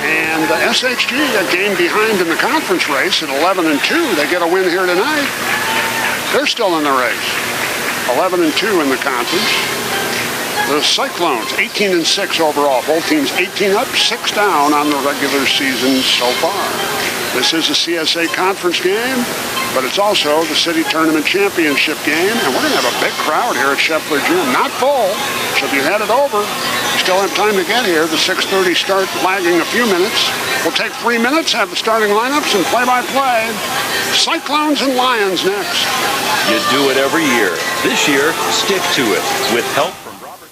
And the SHG, a game behind in the conference race at 11-2. They get a win here tonight. They're still in the race. 11-2 in the conference. The Cyclones, 18-6 overall. Both teams 18 up, 6 down on the regular season so far. This is a CSA conference game, but it's also the city tournament championship game, and we're going to have a big crowd here at Scheffler Gym. Not full, so if you headed over, you still have time to get here. The 6:30 start lagging a few minutes. We'll take 3 minutes, have the starting lineups and play-by-play. Cyclones and Lions next. You do it every year. This year, stick to it with help from Robert.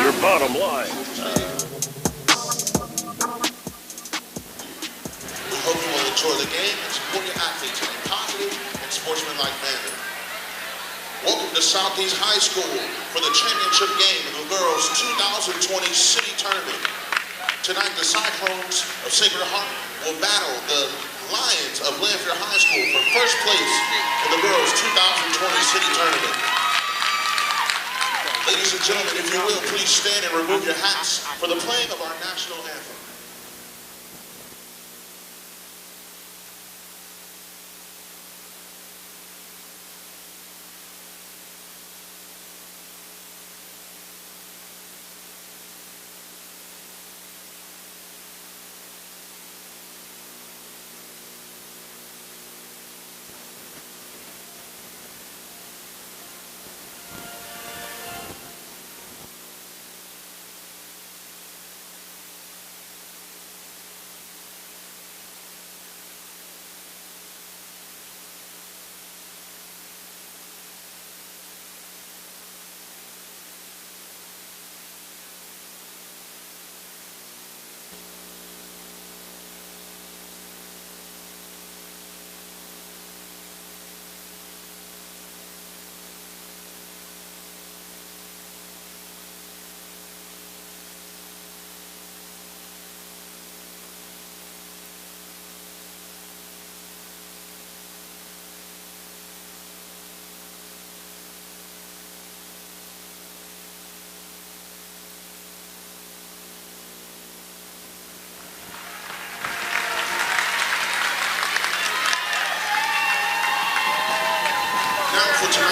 Your bottom line. We hope you will enjoy the game and support your athletes in a positive and sportsmanlike manner. Welcome to Southeast High School for the championship game of the girls' 2020 city tournament. Tonight, the Cyclones of Sacred Heart will battle the Lions of Lanphier High School for first place in the girls' 2020 city tournament. Ladies and gentlemen, if you will, please stand and remove your hats for the playing of our national anthem.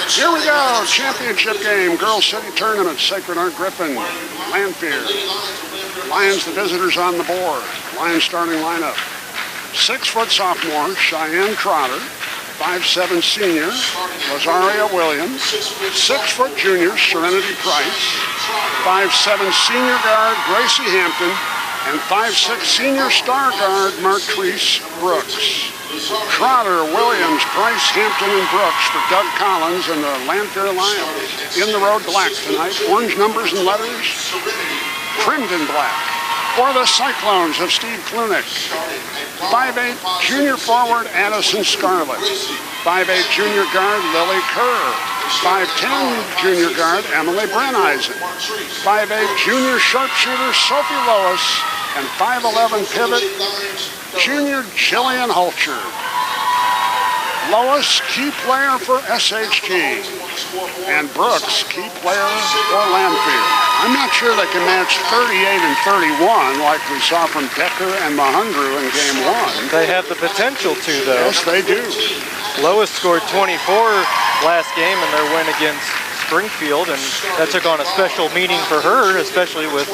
Here we go, championship game, Girls City Tournament, Sacred Heart Griffin, Lanphier. Lions, the visitors on the board. Lions starting lineup. 6-foot sophomore, Cheyenne Trotter. 5'7" senior, Lazaria Williams. 6' junior, Serenity Price. 5'7" senior guard, Gracie Hampton. And 5'6" senior star guard, Martrice Brooks. Trotter, Williams, Price, Hampton, and Brooks for Doug Collins and the Lanphier Lions. In the road black tonight. Orange numbers and letters, trimmed in black. For the Cyclones of Steve Klunick. 5'8" junior forward, Addison Scarlett. 5'8" junior guard, Lily Kerr. 5'10" junior guard, Emily Brenneisen. 5'8" junior sharpshooter, Sophie Lois. And 5'11" pivot, junior Jillian Hulcher. Lois, key player for SHG. And Brooks, key player for Lanphier. I'm not sure they can match 38 and 31 like we saw from Decker and Mahundru in game 1. They have the potential to, though. Yes, they do. Lois scored 24 last game in their win against Springfield, and that took on a special meaning for her, especially with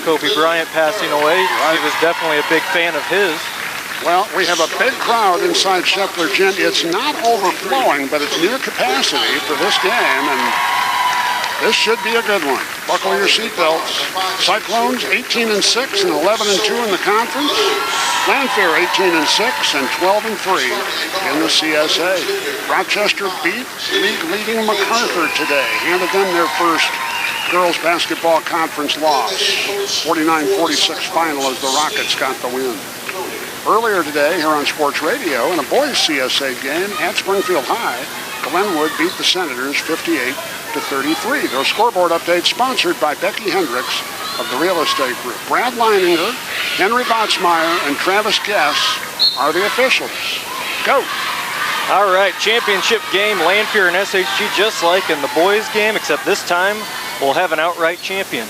Kobe Bryant passing away. She was definitely a big fan of his. Well, we have a big crowd inside Scheffler Gym. It's not overflowing, but it's near capacity for this game, and this should be a good one. Buckle your seatbelts. Cyclones 18 and 6 and 11 and 2 in the conference. Lanphier 18 and 6 and 12 and 3 in the CSA. Rochester beat league-leading MacArthur today. Handed them their first girls basketball conference loss. 49-46 final as the Rockets got the win. Earlier today here on Sports Radio in a boys CSA game at Springfield High, Glenwood beat the Senators 58-33. Those scoreboard updates sponsored by Becky Hendricks of the Real Estate Group. Brad Leininger, Henry Botsmeyer, and Travis Guess are the officials. Go. All right, championship game, Lanphier and SHG, just like in the boys game, except this time we'll have an outright champion.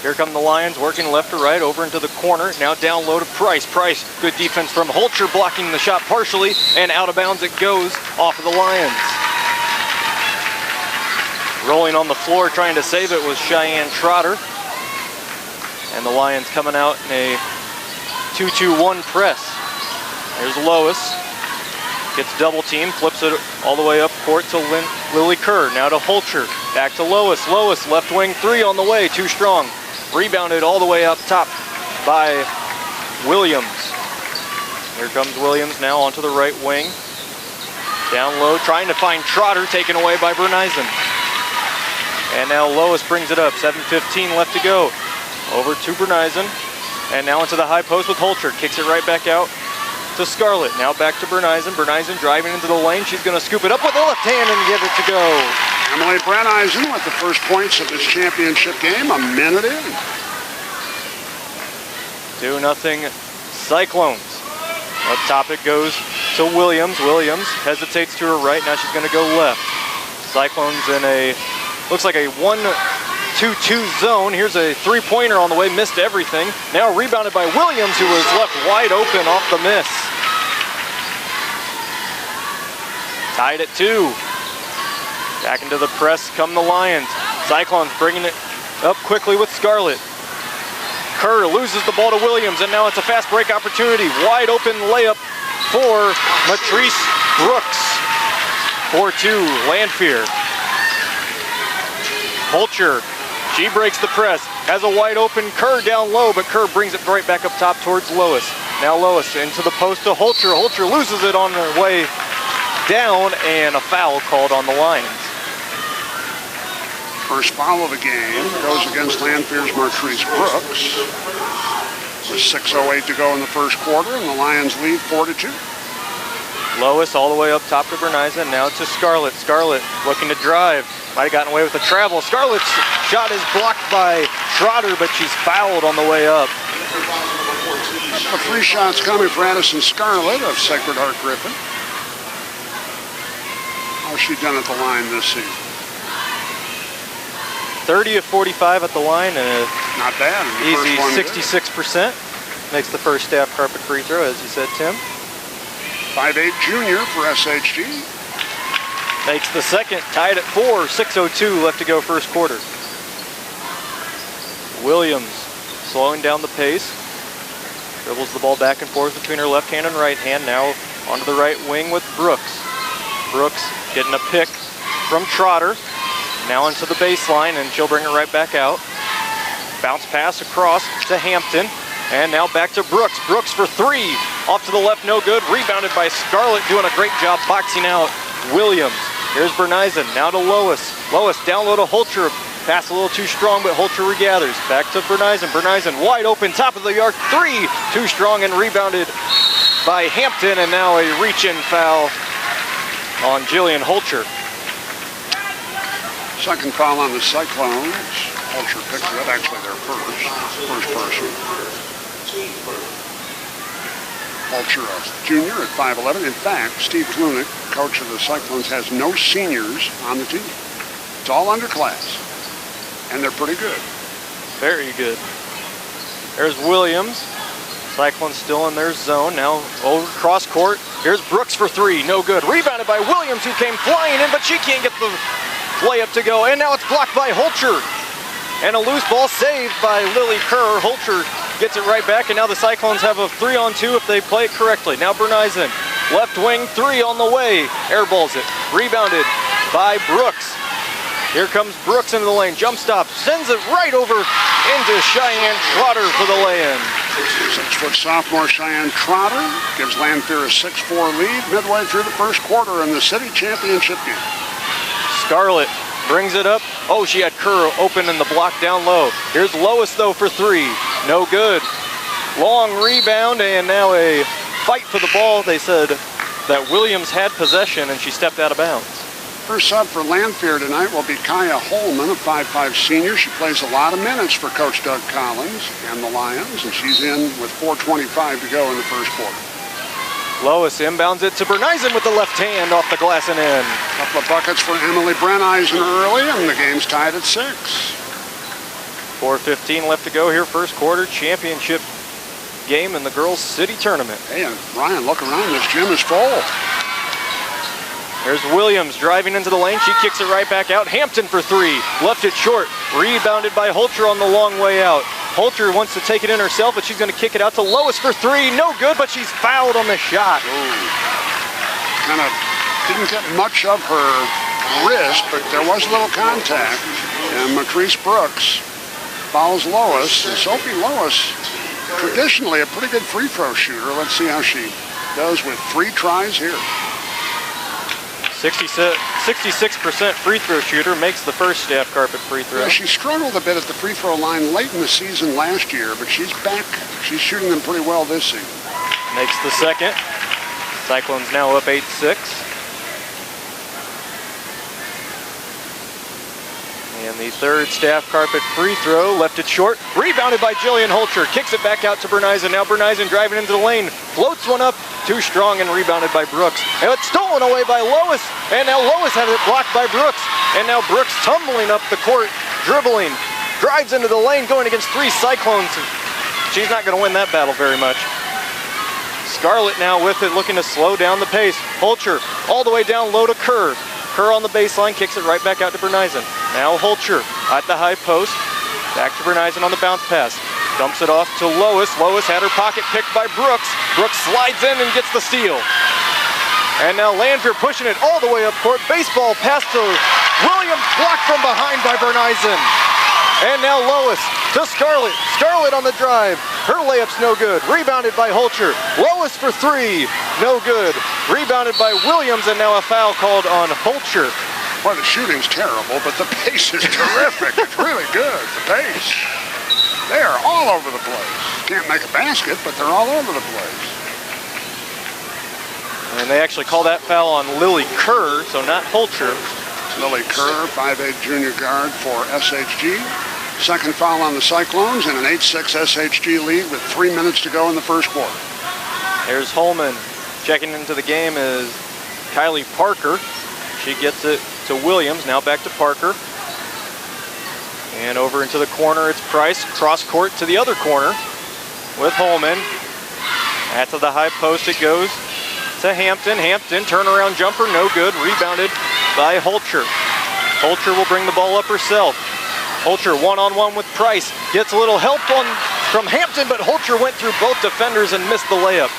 Here come the Lions working left to right over into the corner. Now down low to Price. Price, good defense from Hulcher, blocking the shot partially, and out of bounds it goes off of the Lions. Rolling on the floor trying to save it was Cheyenne Trotter. And the Lions coming out in a 2-2-1 press. There's Lois. Gets double teamed, flips it all the way up court to Lily Kerr. Now to Hulcher. Back to Lois. Lois, left wing three on the way, too strong. Rebounded all the way up top by Williams. Here comes Williams now onto the right wing. Down low, trying to find Trotter, taken away by Brenneisen. And now Lois brings it up, 7:15 left to go. Over to Brenneisen, and now into the high post with Hulcher. Kicks it right back out to Scarlett. Now back to Brenneisen. Brenneisen driving into the lane. She's going to scoop it up with the left hand and get it to go. Emily Brenneisen with the first points of this championship game, a minute in. 2-0 Cyclones. Up top it goes to Williams. Williams hesitates to her right. Now she's going to go left. Cyclones in a, looks like a 1-2-2 zone. Here's a three-pointer on the way, missed everything. Now rebounded by Williams, who was left wide open off the miss. Tied at 2. Back into the press come the Lions. Cyclones bringing it up quickly with Scarlett. Kerr loses the ball to Williams, and now it's a fast break opportunity. Wide open layup for Matrice Brooks. 4-2, Lanphier. Hulcher, she breaks the press. Has a wide open Kerr down low, but Kerr brings it right back up top towards Lois. Now Lois into the post to Hulcher. Hulcher loses it on her way down, and a foul called on the Lions. First foul of the game goes against Lanphier's Martrice Brooks. With 6:08 to go in the first quarter, and the Lions lead 4-2. Lois all the way up top to Brenneisen, now to Scarlett. Scarlett looking to drive. Might have gotten away with the travel. Scarlett's shot is blocked by Trotter, but she's fouled on the way up. The free shots coming for Addison Scarlett of Sacred Heart Griffin. How's she done at the line this season? 30 of 45 at the line, and not bad. Easy 66%. Makes the first staff carpet free throw, as you said, Tim. 5'8" junior for SHG. Makes the second, tied at 4, 6:02 left to go first quarter. Williams slowing down the pace. Dribbles the ball back and forth between her left hand and right hand. Now onto the right wing with Brooks. Brooks getting a pick from Trotter. Now into the baseline, and she'll bring it right back out. Bounce pass across to Hampton. And now back to Brooks. Brooks for three. Off to the left, no good. Rebounded by Scarlett, doing a great job boxing out Williams. Here's Bernizen, now to Lois. Lois down low to Holcher. Pass a little too strong, but Holcher regathers. Back to Bernizen. Bernizen wide open, top of the arc, three. Too strong and rebounded by Hampton, and now a reach-in foul on Jillian Holcher. Second foul on the Cyclones. Holcher picks it up, actually their first person. Holcher, a junior at 5'11". In fact, Steve Klunik, coach of the Cyclones, has no seniors on the team. It's all underclass, and they're pretty good. Very good. There's Williams. Cyclones still in their zone. Now over cross court. Here's Brooks for three. No good. Rebounded by Williams, who came flying in, but she can't get the layup to go. And now it's blocked by Holcher. And a loose ball saved by Lily Kerr. Holcher gets it right back, and now the Cyclones have a 3-on-2 if they play it correctly. Now Bernizen, left wing three on the way. Airballs it. Rebounded by Brooks. Here comes Brooks into the lane. Jump stop. Sends it right over into Cheyenne Trotter for the lay-in. 6-foot sophomore Cheyenne Trotter gives Lanphier a 6-4 lead midway through the first quarter in the city championship game. Scarlett brings it up. Oh, she had Kerr open in the block down low. Here's Lois, though, for three. No good. Long rebound, and now a fight for the ball. They said that Williams had possession, and she stepped out of bounds. First sub for Lanphier tonight will be Kaya Holman, a 5'5 senior. She plays a lot of minutes for Coach Doug Collins and the Lions, and she's in with 4:25 to go in the first quarter. Lois inbounds it to Bernizen with the left hand off the glass and in. A couple of buckets for Emily Brenneisen early, and the game's tied at 6. 4:15 left to go here, first quarter, championship game in the girls' city tournament. Hey, and Ryan, look around, this gym is full. There's Williams driving into the lane. She kicks it right back out. Hampton for three. Left it short. Rebounded by Holcher on the long way out. Holcher wants to take it in herself, but she's going to kick it out to Lois for three. No good, but she's fouled on the shot. Kind of didn't get much of her wrist, but there was a little contact. And Matrice Brooks fouls Lois. And Sophie Lois, traditionally a pretty good free throw shooter. Let's see how she does with 3 tries here. 66% free throw shooter, makes the first staff carpet free throw. Yeah, she struggled a bit at the free throw line late in the season last year, but she's back. She's shooting them pretty well this season. Makes the second. Cyclones now up 8-6. And the third staff carpet free throw, left it short. Rebounded by Jillian Holcher. Kicks it back out to Bernizen. Now Bernizen driving into the lane. Floats one up. Too strong and rebounded by Brooks. And it's stolen away by Lois. And now Lois has it blocked by Brooks. And now Brooks tumbling up the court, dribbling. Drives into the lane, going against 3 Cyclones. She's not going to win that battle very much. Scarlett now with it, looking to slow down the pace. Holcher all the way down low to Kerr. Kerr on the baseline, kicks it right back out to Bernizen. Now Holcher at the high post. Back to Bernizen on the bounce pass. Dumps it off to Lois. Lois had her pocket picked by Brooks. Brooks slides in and gets the steal. And now Lanphier pushing it all the way up court. Baseball pass to Williams, blocked from behind by Bernizen. And now Lois to Scarlett. Scarlett on the drive. Her layup's no good. Rebounded by Holcher. Lois for three. No good. Rebounded by Williams, and now a foul called on Holcher. Well, the shooting's terrible, but the pace is terrific. It's really good, the pace. They are all over the place. Can't make a basket, but they're all over the place. And they actually call that foul on Lily Kerr, so not Holcher. Lily Kerr, 5'8" junior guard for SHG. Second foul on the Cyclones and an 8-6 SHG lead with 3 minutes to go in the first quarter. There's Holman. Checking into the game is Kylie Parker. She gets it to Williams, now back to Parker. And over into the corner, it's Price. Cross court to the other corner with Holman. After the high post it goes to Hampton. Hampton, turnaround jumper, no good. Rebounded by Holcher. Holcher will bring the ball up herself. Holcher one-on-one with Price. Gets a little help from Hampton, but Holcher went through both defenders and missed the layup.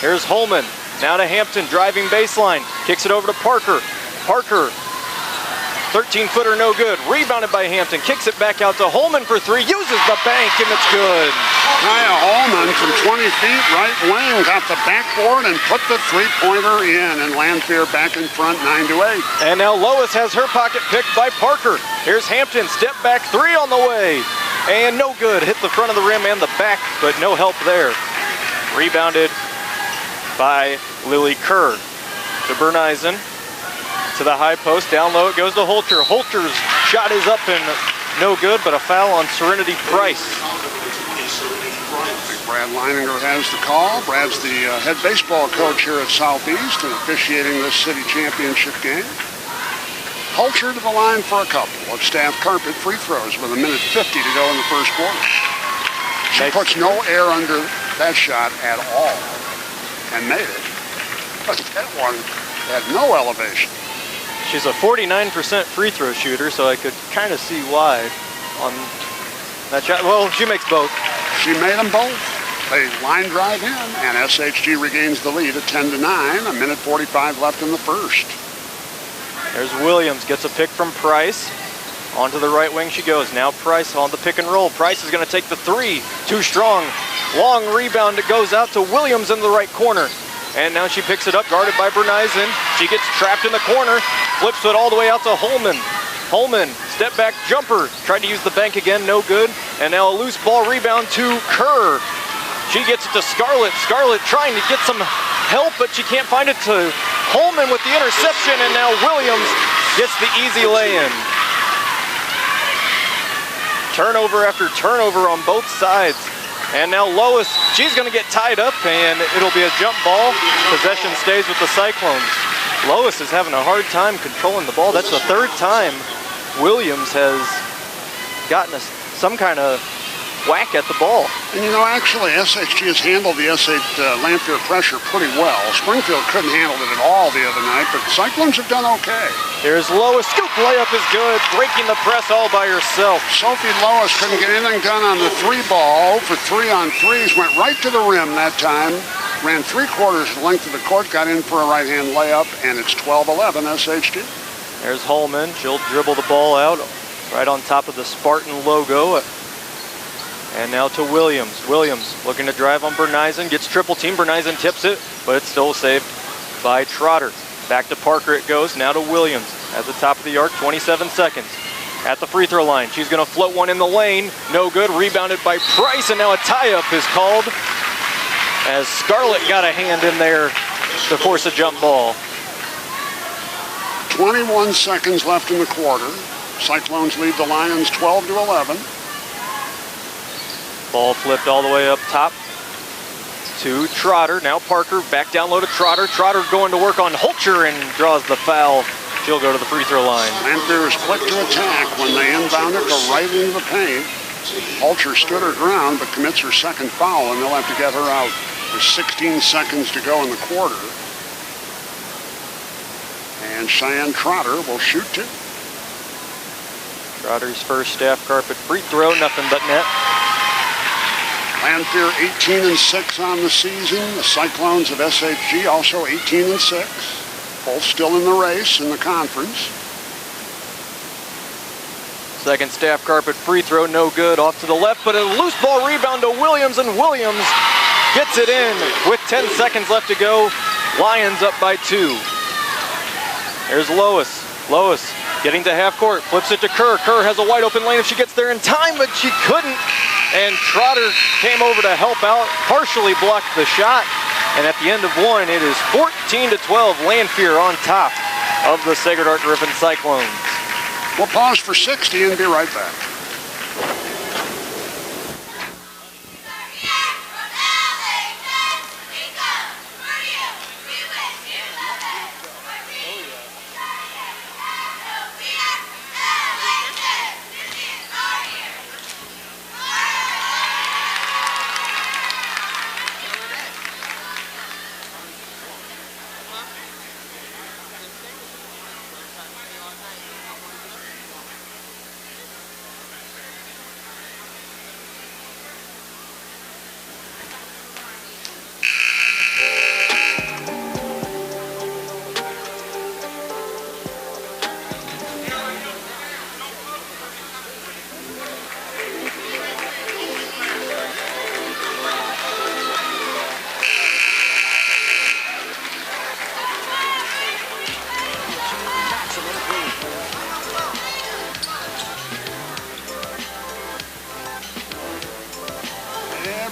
Here's Holman. Now to Hampton, driving baseline. Kicks it over to Parker. Parker, 13-footer, no good. Rebounded by Hampton. Kicks it back out to Holman for three. Uses the bank, and it's good. Kaya Holman from 20 feet, right wing, got the backboard and put the three-pointer in, and Lanphier back in front, 9-8. And now Lois has her pocket picked by Parker. Here's Hampton, step back three on the way. And no good, hit the front of the rim and the back, but no help there. Rebounded by Lily Kerr. To Berneisen, to the high post, down low it goes to Holter. Holter's shot is up and no good, but a foul on Serenity Price. Brad Leininger has the call. Brad's the head baseball coach here at Southeast and officiating this city championship game. Holter to the line for a couple of staff carpet free throws with 1:50 to go in the first quarter. She puts no air under that shot at all and made it. But that one had no elevation. She's a 49% free throw shooter, so I could kind of see why on that shot. Well, she makes both. She made them both. They line drive in, and SHG regains the lead at 10-9, 1:45 left in the first. There's Williams, gets a pick from Price. Onto the right wing she goes. Now Price on the pick and roll. Price is going to take the three. Too strong. Long rebound. It goes out to Williams in the right corner. And now she picks it up, guarded by Berneisen. She gets trapped in the corner. Flips it all the way out to Holman. Holman, step back jumper. Tried to use the bank again, no good. And now a loose ball rebound to Kerr. She gets it to Scarlett. Scarlett trying to get some help, but she can't find it to Holman with the interception. And now Williams gets the easy lay-in. Turnover after turnover on both sides. And now Lois, she's going to get tied up, and it'll be a jump ball. Possession stays with the Cyclones. Lois is having a hard time controlling the ball. That's the third time Williams has gotten some kind of whack at the ball. And you know, actually, SHG has handled the Lanphier pressure pretty well. Springfield couldn't handle it at all the other night, but Cyclones have done okay. Here's Lois, scoop layup is good, breaking the press all by herself. Sophie Lois couldn't get anything done on the three ball. For 3 on 3s, went right to the rim that time. Ran 3/4 the length of the court, got in for a right-hand layup, and it's 12-11 SHG. There's Holman, she'll dribble the ball out right on top of the Spartan logo. And now to Williams. Williams looking to drive on Berneisen, gets triple team. Berneisen tips it, but it's still saved by Trotter. Back to Parker it goes, now to Williams. At the top of the arc, 27 seconds. At the free throw line, she's gonna float one in the lane. No good, rebounded by Price, and now a tie-up is called as Scarlett got a hand in there to force a jump ball. 21 seconds left in the quarter. Cyclones lead the Lions 12-11. Ball flipped all the way up top to Trotter. Now Parker back down low to Trotter. Trotter going to work on Holcher and draws the foul. She'll go to the free throw line. Lanphier is quick to attack. When they inbound it, go right into the paint. Holcher stood her ground but commits her second foul, and they'll have to get her out. There's 16 seconds to go in the quarter. And Cheyenne Trotter will shoot two. Trotter's first staff carpet free throw, nothing but net. Lanphier 18-6 on the season. The Cyclones of SHG also 18-6. Both still in the race in the conference. Second staff carpet free throw, no good. Off to the left, but a loose ball rebound to Williams, and Williams gets it in with 10 seconds left to go. Lions up by 2. There's Lois. Lois getting to half court, flips it to Kerr. Kerr has a wide open lane if she gets there in time, but she couldn't. And Trotter came over to help out, partially blocked the shot. And at the end of one, it is 14-12, Lanphier on top of the Sacred Heart Griffin Cyclones. We'll pause for 60 and be right back.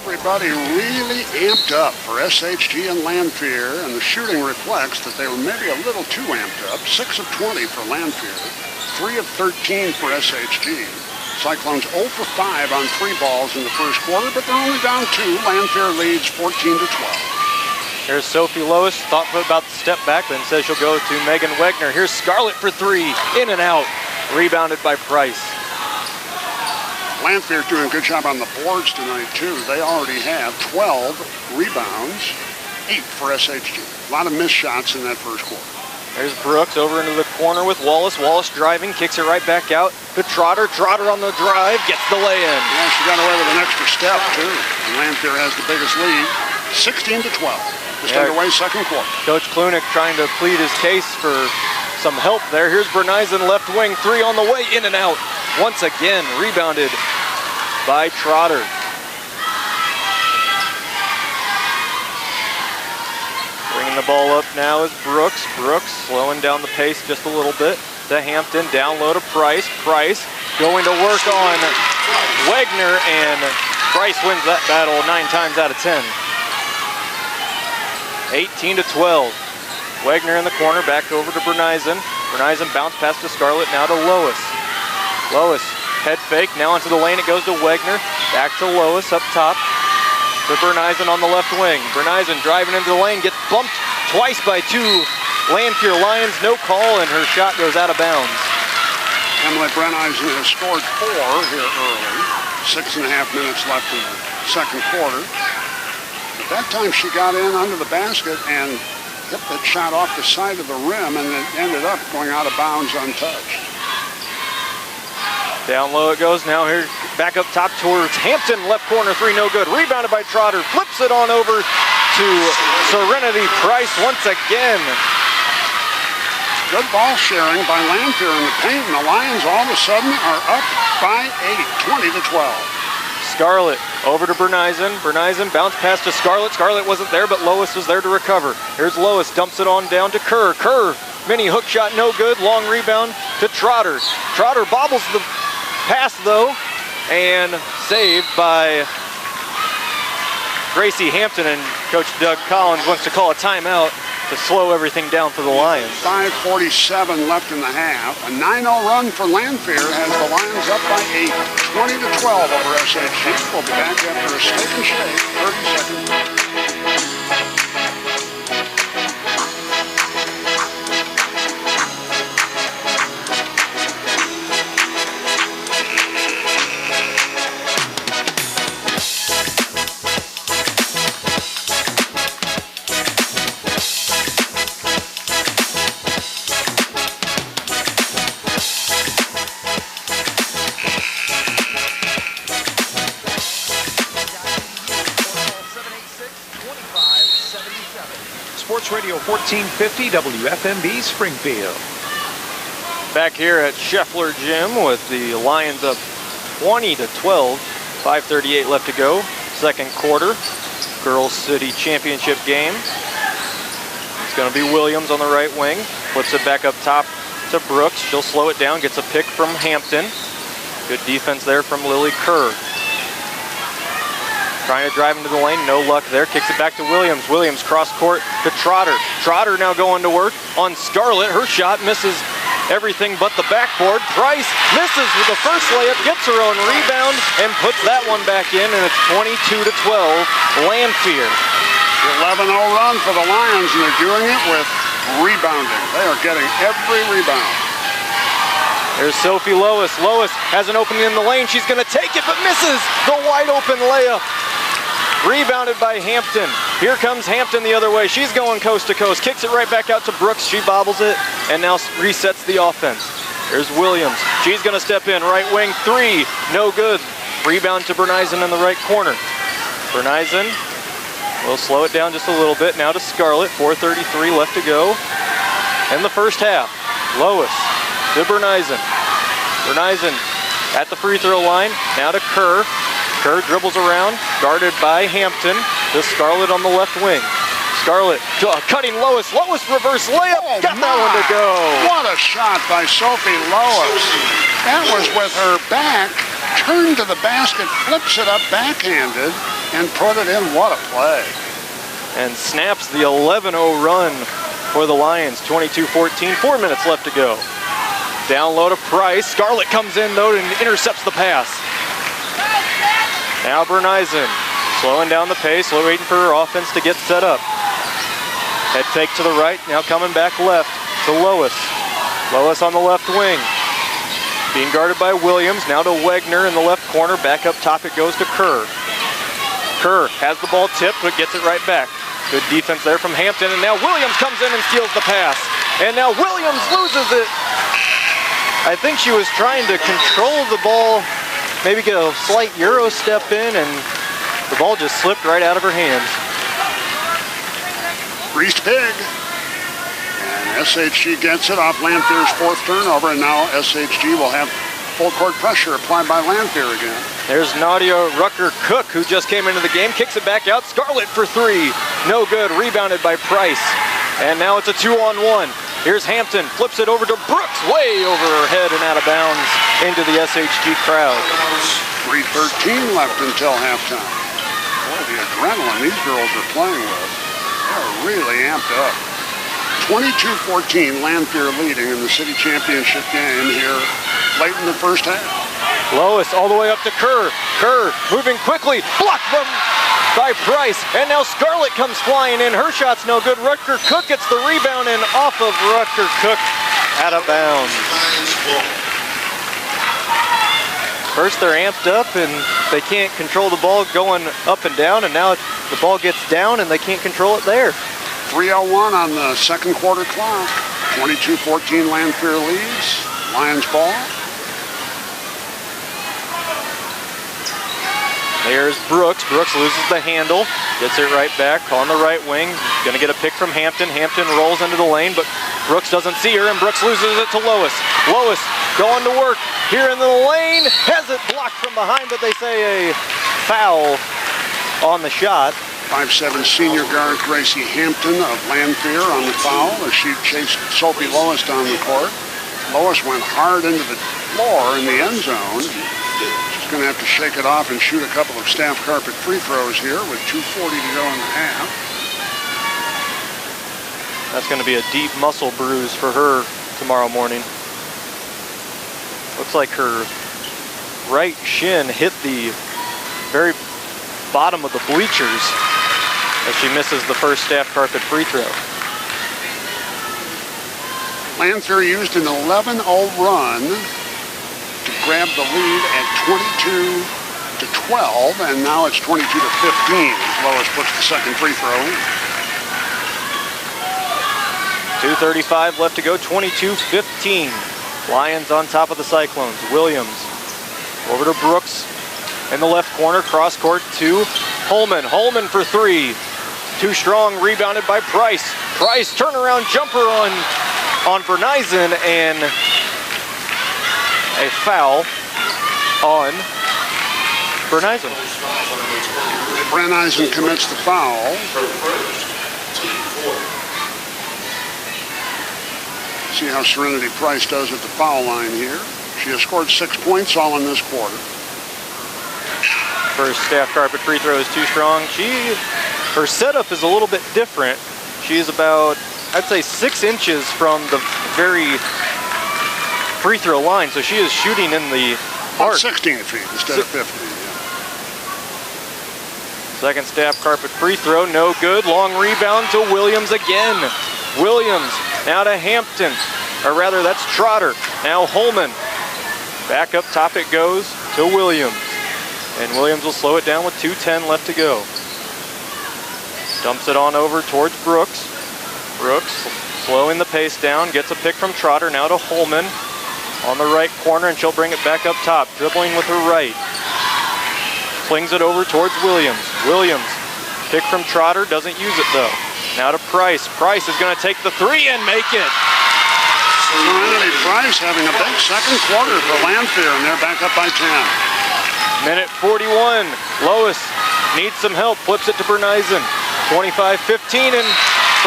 Everybody really amped up for SHG and Lanphier, and the shooting reflects that they were maybe a little too amped up. 6 of 20 for Lanphier, 3 of 13 for SHG. Cyclones 0 for 5 on 3 balls in the first quarter, but they're only down 2. Lanphier leads 14 to 12. Here's Sophie Lois, thoughtful about the step back, then says she'll go to Megan Wegner. Here's Scarlett for 3, in and out, rebounded by Price. Lanphier doing a good job on the boards tonight, too. They already have 12 rebounds, 8 for SHG. A lot of missed shots in that first quarter. There's Brooks over into the corner with Wallace. Wallace driving, kicks it right back out to Trotter. Trotter on the drive, gets the lay-in. Yeah, she got away with an extra step, too. And Lanphier has the biggest lead, 16 to 12. Just underway second quarter. Coach Klunik trying to plead his case for some help there. Here's Bernizen, left wing, 3 on the way, in and out. Once again, rebounded by Trotter. Bringing the ball up now is Brooks. Brooks slowing down the pace just a little bit to Hampton. Down low to Price. Price going to work on Wegner, and Price wins that battle 9 times out of 10. 18 to 12. Wegner in the corner, back over to Bernizen. Bernizen bounce pass to Scarlett, now to Lois. Lois, head fake, now into the lane, it goes to Wegner. Back to Lois up top. To Bernizen on the left wing. Bernizen driving into the lane, gets bumped twice by 2 Lanphier Lions. No call, and her shot goes out of bounds. Emily Bernizen has scored 4 here early. 6.5 minutes left in the second quarter. At that time, she got in under the basket and hit that shot off the side of the rim, and it ended up going out of bounds untouched. Down low it goes now. Here back up top towards Hampton, left corner 3, no good. Rebounded by Trotter, flips it on over to Serenity Price once again. Good ball sharing by Lanphier in the paint, and the Lions all of a sudden are up by 8, 20 to 12. Scarlett over to Bernizen. Bernizen bounce pass to Scarlett. Scarlett wasn't there, but Lois was there to recover. Here's Lois, dumps it on down to Kerr. Kerr, mini hook shot, no good. Long rebound to Trotter. Trotter bobbles the pass though, and saved by Gracie Hampton, and Coach Doug Collins wants to call a timeout to slow everything down for the Lions. 5:47 left in the half. A 9-0 run for Lanphier has the Lions up by 8, 20 to 12 over SHG. We'll be back after a steak and shake, 30 seconds. Radio 1450 WFMB Springfield. Back here at Scheffler Gym with the Lions up 20 to 12. 5:38 left to go. Second quarter. Girls City Championship game. It's going to be Williams on the right wing. Puts it back up top to Brooks. She'll slow it down. Gets a pick from Hampton. Good defense there from Lily Kerr. Trying to drive into the lane, no luck there. Kicks it back to Williams. Williams cross court to Trotter. Trotter now going to work on Scarlett. Her shot misses everything but the backboard. Price misses with the first layup, gets her own rebound, and puts that one back in, and it's 22 to 12, Lanphier. 11-0 run for the Lions, and they're doing it with rebounding. They are getting every rebound. There's Sophie Lois. Lois has an opening in the lane. She's going to take it, but misses the wide open layup. Rebounded by Hampton. Here comes Hampton the other way. She's going coast to coast. Kicks it right back out to Brooks. She bobbles it and now resets the offense. There's Williams. She's going to step in. Right wing 3. No good. Rebound to Bernizen in the right corner. Bernizen will slow it down just a little bit. Now to Scarlett. 4:33 left to go in the first half. Lois to Bernizen. Bernizen at the free throw line. Now to Kerr. Kerr dribbles around, guarded by Hampton. To Scarlett on the left wing. Scarlett cutting Lois. Lois reverse layup. Got that one to go. What a shot by Sophie Lois. That was with her back, turned to the basket, flips it up backhanded, and put it in. What a play. And snaps the 11-0 run for the Lions. 22-14, 4 minutes left to go. Down low to Price. Scarlett comes in though and intercepts the pass. Now Bernizen slowing down the pace, waiting for her offense to get set up. Head fake to the right, now coming back left to Lois. Lois on the left wing. Being guarded by Williams, now to Wegner in the left corner. Back up top it goes to Kerr. Kerr has the ball tipped, but gets it right back. Good defense there from Hampton, and now Williams comes in and steals the pass. And now Williams loses it. I think she was trying to control the ball, maybe get a slight Euro step in, and the ball just slipped right out of her hands. Reached big. And SHG gets it off Lanphier's fourth turnover, and now SHG will have full court pressure applied by Lanphier again. There's Nadia Rucker-Cook, who just came into the game, kicks it back out. Scarlett for three. No good, rebounded by Price. And now it's a 2-on-1. Here's Hampton, flips it over to Brooks, way over her head and out of bounds into the SHG crowd. 3:13 left until halftime. Boy, the adrenaline these girls are playing with. They're really amped up. 22-14, Lanphier leading in the city championship game here late in the first half. Lois all the way up to Kerr. Kerr moving quickly, blocked by Price, and now Scarlett comes flying in. Her shot's no good. Rucker-Cook gets the rebound and off of Rucker-Cook, out of bounds. First they're amped up and they can't control the ball going up and down, and now the ball gets down and they can't control it there. 3:01 on the second quarter clock. 22-14 Lanphier leads. Lions ball. There's Brooks. Brooks loses the handle, gets it right back on the right wing. Gonna get a pick from Hampton. Hampton rolls into the lane, but Brooks doesn't see her, and Brooks loses it to Lois. Lois going to work here in the lane. Has it blocked from behind, but they say a foul on the shot. 5'7" senior guard Gracie Hampton of Lanphier on the foul as she chased Sophie Lois down the court. Lois went hard into the floor in the end zone. She's going to have to shake it off and shoot a couple of staff carpet free throws here with 2:40 to go in the half. That's going to be a deep muscle bruise for her tomorrow morning. Looks like her right shin hit the very bottom of the bleachers as she misses the first staff carpet free throw. Lanphier used an 11-0 run to grab the lead at 22-12, and now it's 22-15 as Lois puts the second free throw in. 2:35 left to go, 22-15. Lions on top of the Cyclones. Williams over to Brooks in the left corner, cross court to Holman. Holman for three. Too strong, rebounded by Price. Price turnaround jumper on Bernizen, and a foul on Bernizen. Bernizen commits the foul. See how Serenity Price does at the foul line here. She has scored 6 points all in this quarter. First staff carpet free throw is too strong. Her setup is a little bit different. She's about, I'd say, 6 inches from the very free throw line, so she is shooting in the arc. 16 feet instead of 50. Second staff carpet free throw, no good. Long rebound to Williams again. Williams now to Hampton, or rather that's Trotter. Now Holman. Back up top it goes to Williams. And Williams will slow it down with 2:10 left to go. Dumps it on over towards Brooks. Brooks slowing the pace down, gets a pick from Trotter, now to Holman on the right corner, and she'll bring it back up top, dribbling with her right. Flings it over towards Williams. Williams, pick from Trotter, doesn't use it though. Now to Price. Price is going to take the three and make it. Serenity Price having a big second quarter for Lanphier, and they're back up by 10. Minute 41. Lois needs some help, flips it to Bernizen. 25-15, and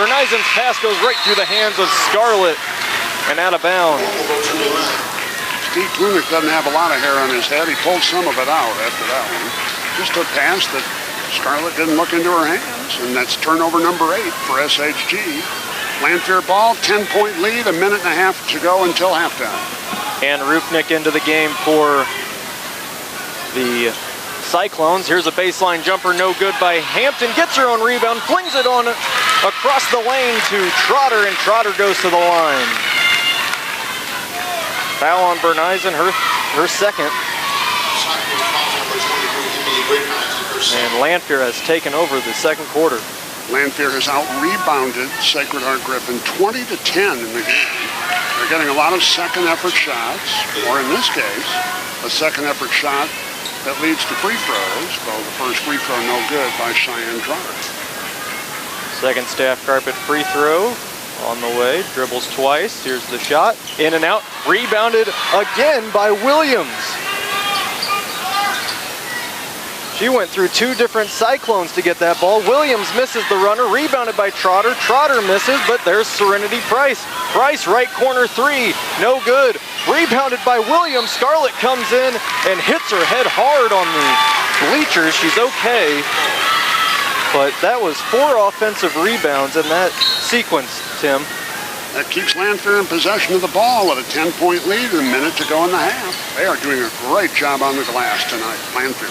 Bernizen's pass goes right through the hands of Scarlett and out of bounds. Steve Klunick doesn't have a lot of hair on his head. He pulled some of it out after that one. Just a pass that Scarlett didn't look into her hands, and that's turnover number 8 for SHG. Lanphier ball, 10-point lead, a minute and a half to go until halftime. And Rupnik into the game for the Cyclones. Here's a baseline jumper, no good by Hampton. Gets her own rebound, flings it on across the lane to Trotter, and Trotter goes to the line. Foul on Berneisen, her second. And Lanphier has taken over the second quarter. Lanphier has out-rebounded Sacred Heart Griffin 20-10 in the game. They're getting a lot of second-effort shots, or in this case, a second-effort shot that leads to free throws, though the first free throw no good by Cheyenne Trotter. Second staff carpet free throw on the way, dribbles twice, here's the shot, in and out, rebounded again by Williams. She went through 2 different Cyclones to get that ball. Williams misses the runner, rebounded by Trotter. Trotter misses, but there's Serenity Price. Price, right corner 3, no good. Rebounded by Williams. Scarlett comes in and hits her head hard on the bleachers. She's okay, but that was 4 offensive rebounds in that sequence, Tim. That keeps Lanphier in possession of the ball with a 10-point lead and a minute to go in the half. They are doing a great job on the glass tonight, Lanphier.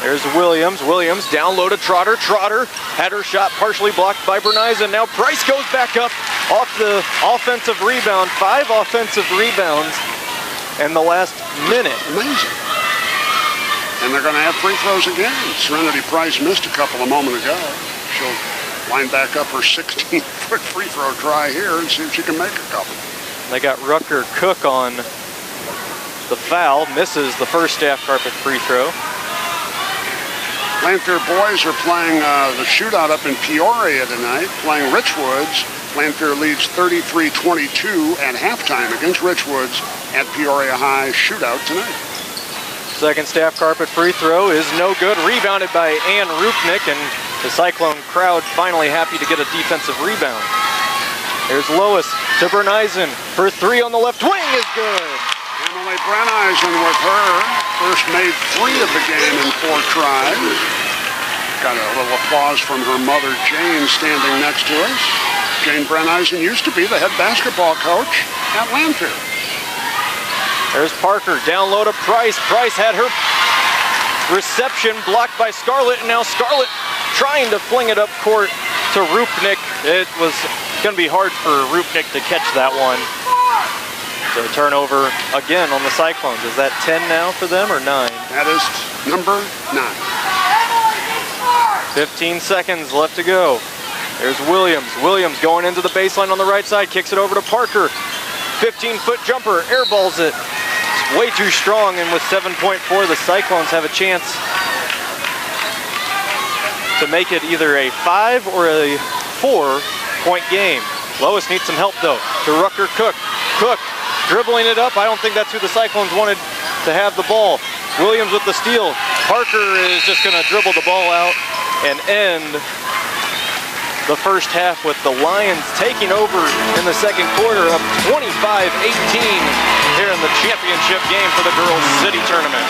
There's Williams. Williams down low to Trotter. Trotter had her shot partially blocked by Berneisen. Now Price goes back up off the offensive rebound. 5 offensive rebounds in the last minute. Amazing. And they're going to have free throws again. Serenity Price missed a couple a moment ago. She'll line back up her 16-foot free throw try here and see if she can make a couple. They got Rucker Cook on the foul. Misses the first staff carpet free throw. Lanphier boys are playing the shootout up in Peoria tonight, playing Richwoods. Lanphier leads 33-22 at halftime against Richwoods at Peoria High shootout tonight. Second staff carpet free throw is no good. Rebounded by Ann Rupnik, and the Cyclone crowd finally happy to get a defensive rebound. There's Lois to Berneisen. Her 3 on the left wing is good. Emily Berneisen with her first made 3 of the game in 4 tries. Got a little applause from her mother, Jane, standing next to us. Jane Berneisen used to be the head basketball coach at Lanphier. There's Parker down low to Price. Price had her reception blocked by Scarlett, and now Scarlett trying to fling it up court to Rupnik. It was going to be hard for Rupnik to catch that one. So turnover again on the Cyclones. Is that 10 now for them or 9? That is number 9. 15 seconds left to go. There's Williams. Williams going into the baseline on the right side, kicks it over to Parker. 15-foot jumper, airballs it. It's way too strong, and with 7.4, the Cyclones have a chance to make it either a 5 or a 4-point game. Lois needs some help though, to Rucker Cook. Cook dribbling it up. I don't think that's who the Cyclones wanted to have the ball. Williams with the steal. Parker is just gonna dribble the ball out and end the first half with the Lions taking over in the second quarter, up 25-18 here in the championship game for the girls' city tournament.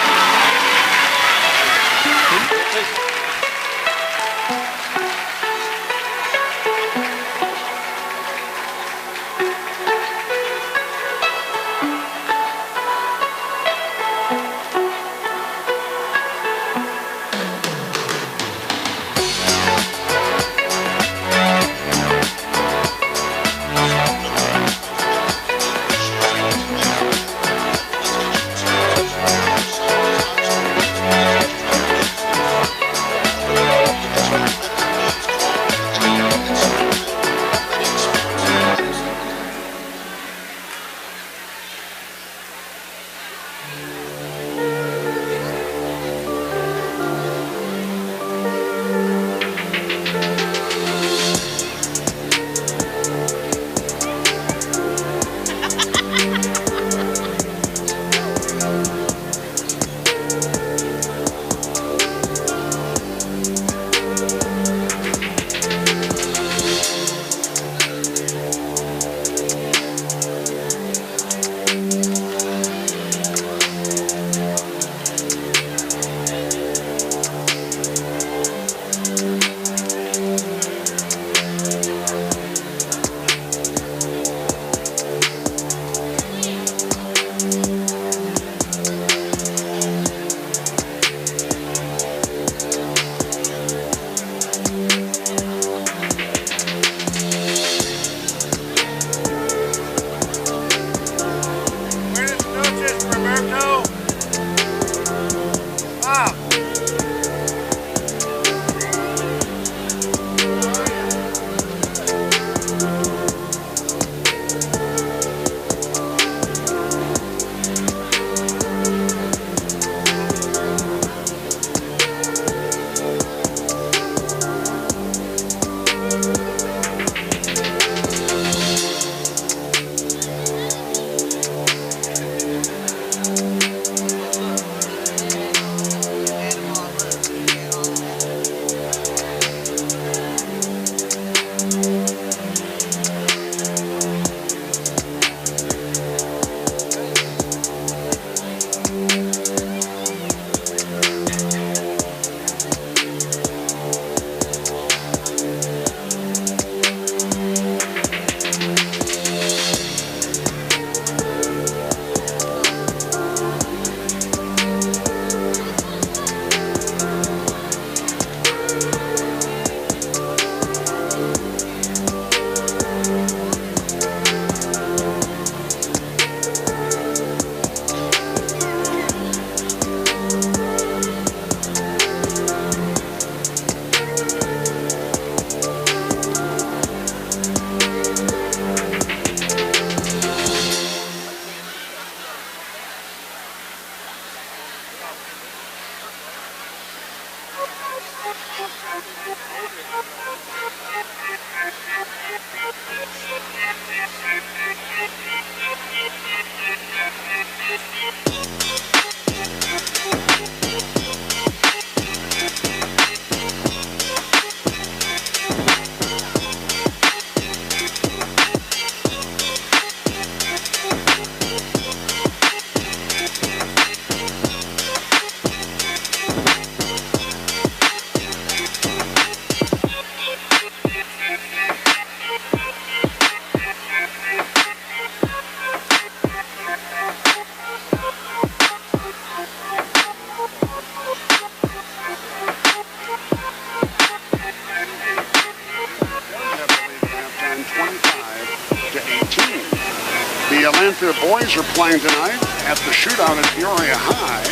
The Lanphier boys are playing tonight at the shootout at Peoria High.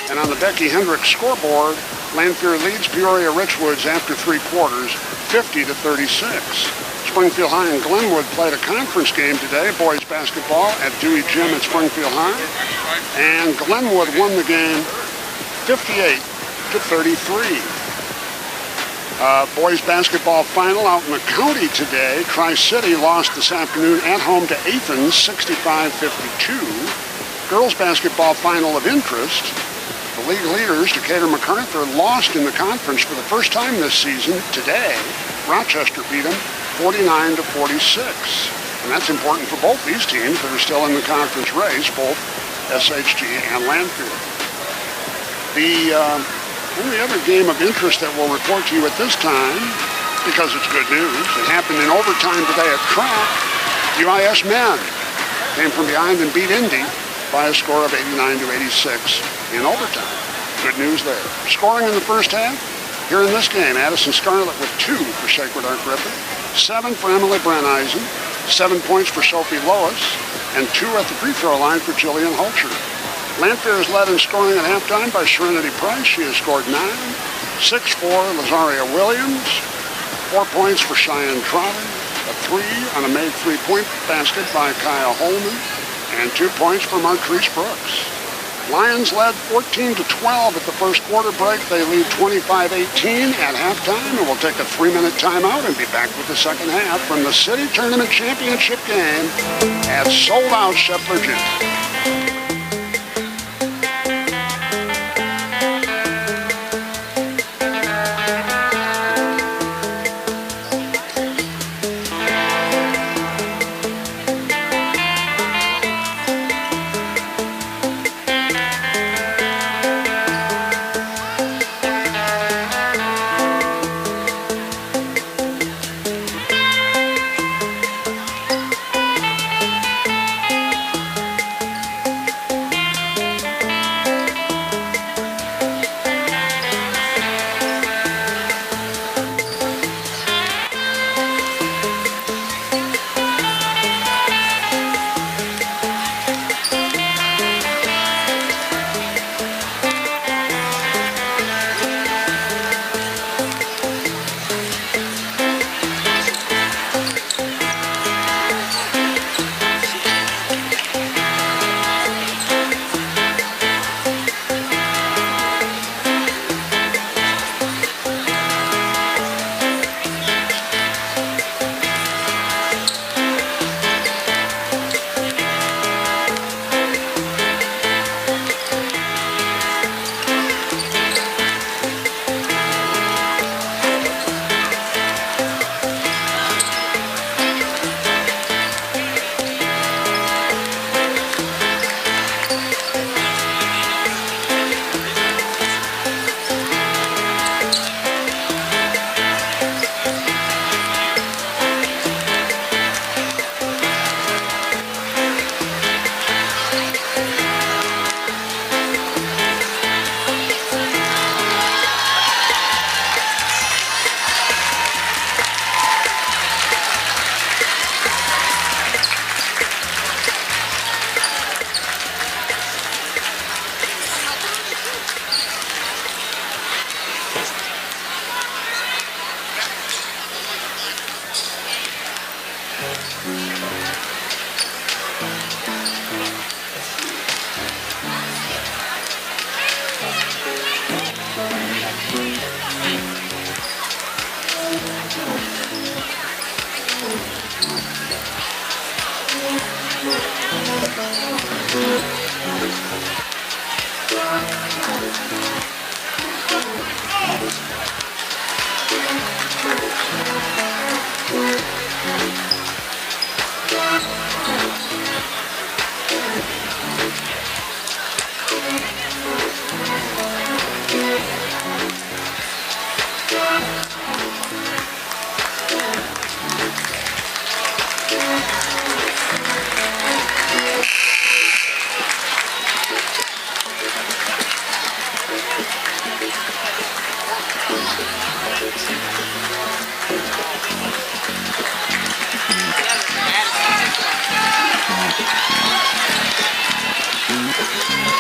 And on the Becky Hendricks scoreboard, Lanphier leads Peoria Richwoods after 3 quarters, 50-36. Springfield High and Glenwood played a conference game today, boys basketball at Dewey Gym at Springfield High. And Glenwood won the game 58-33. Boys basketball final out in the county today. Tri-City lost this afternoon at home to Athens, 65-52. Girls basketball final of interest. The league leaders, Decatur MacArthur, lost in the conference for the first time this season today. Rochester beat them 49-46. And that's important for both these teams that are still in the conference race, both SHG and Lanphier. The only other game of interest that we'll report to you at this time, because it's good news, it happened in overtime today at track. UIS men came from behind and beat Indy by a score of 89-86 in overtime. Good news there. Scoring in the first half, here in this game, Addison Scarlett with 2 for Sacred Heart Griffin, 7 for Emily Branneisen, 7 points for Sophie Lois, and 2 at the free throw line for Jillian Holcher. Lanphier is led in scoring at halftime by Serenity Price. She has scored 9. 6 for Lazaria Williams. 4 points for Cheyenne Trotter. A 3 on a made 3-point basket by Kaya Holman. And 2 points for Martrice Brooks. Lions led 14-12 at the first quarter break. They lead 25-18 at halftime, and we'll take a 3-minute timeout and be back with the second half from the City Tournament Championship game at sold-out Sheppler Gym.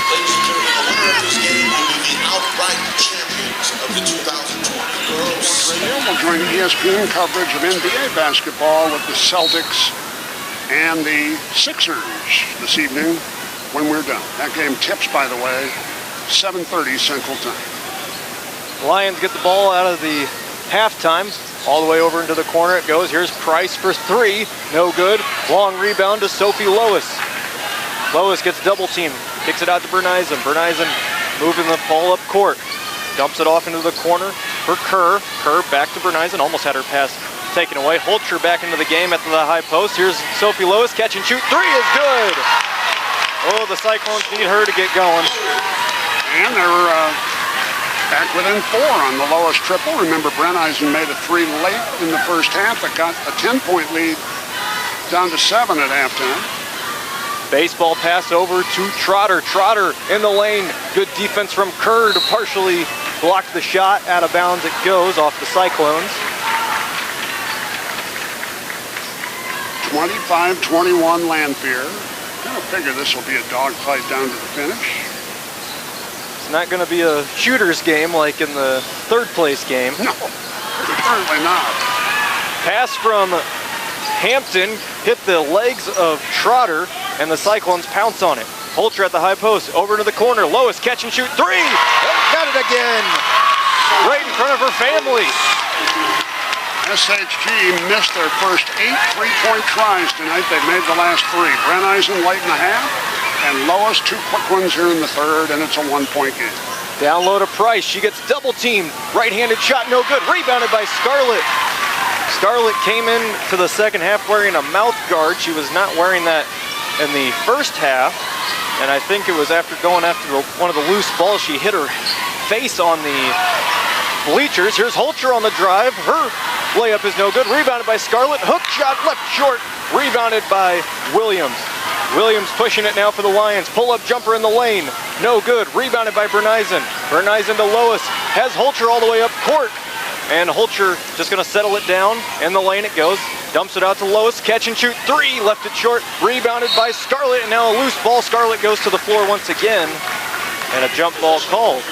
Ladies and gentlemen, the winner of this game will be the outright champions of the 2020 Girls. Radio will join ESPN coverage of NBA basketball with the Celtics and the Sixers this evening when we're done. That game tips, by the way, 7:30 Central Time. Lions get the ball out of the halftime, all the way over into the corner it goes. Here's Price for three, no good. Long rebound to Sophie Lois. Lois gets double teamed, kicks it out to Bernizen. Bernizen moving the ball up court, dumps it off into the corner for Kerr. Kerr back to Bernizen, almost had her pass taken away. Holcher back into the game at the high post. Here's Sophie Lois, catch and shoot, three is good. Oh, the Cyclones need her to get going. And they're back within four on the Lois triple. Remember, Bernizen made a three late in the first half that got a 10-point lead down to 7 at halftime. Baseball pass over to Trotter. Trotter in the lane. Good defense from Kerr to partially block the shot. Out of bounds it goes off the Cyclones. 25-21 Lanphier. I figure this will be a dogfight down to the finish. It's not going to be a shooter's game like in the third place game. No, certainly not. Pass from Hampton hit the legs of Trotter, and the Cyclones pounce on it. Holcher at the high post, over to the corner. Lois catch and shoot, three! Got it again! Right in front of her family. SHG missed their first 8 3-point tries tonight. They've made the last 3. Bernizen late in the half, and Lois 2 quick ones here in the third, and it's a 1-point game. Down low to Price. She gets double teamed. Right-handed shot, no good. Rebounded by Scarlett. Scarlett came in to the second half wearing a mouth guard. She was not wearing that in the first half, and I think it was after going after one of the loose balls, she hit her face on the bleachers. Here's Holcher on the drive. Her layup is no good. Rebounded by Scarlett. Hook shot left short. Rebounded by Williams. Williams pushing it now for the Lions. Pull-up jumper in the lane. No good. Rebounded by Bernizen. Bernizen to Lois. Has Holcher all the way up court. And Holcher just going to settle it down. In the lane it goes. Dumps it out to Lois. Catch and shoot, three. Left it short. Rebounded by Scarlett. And now a loose ball. Scarlett goes to the floor once again. And a jump ball called.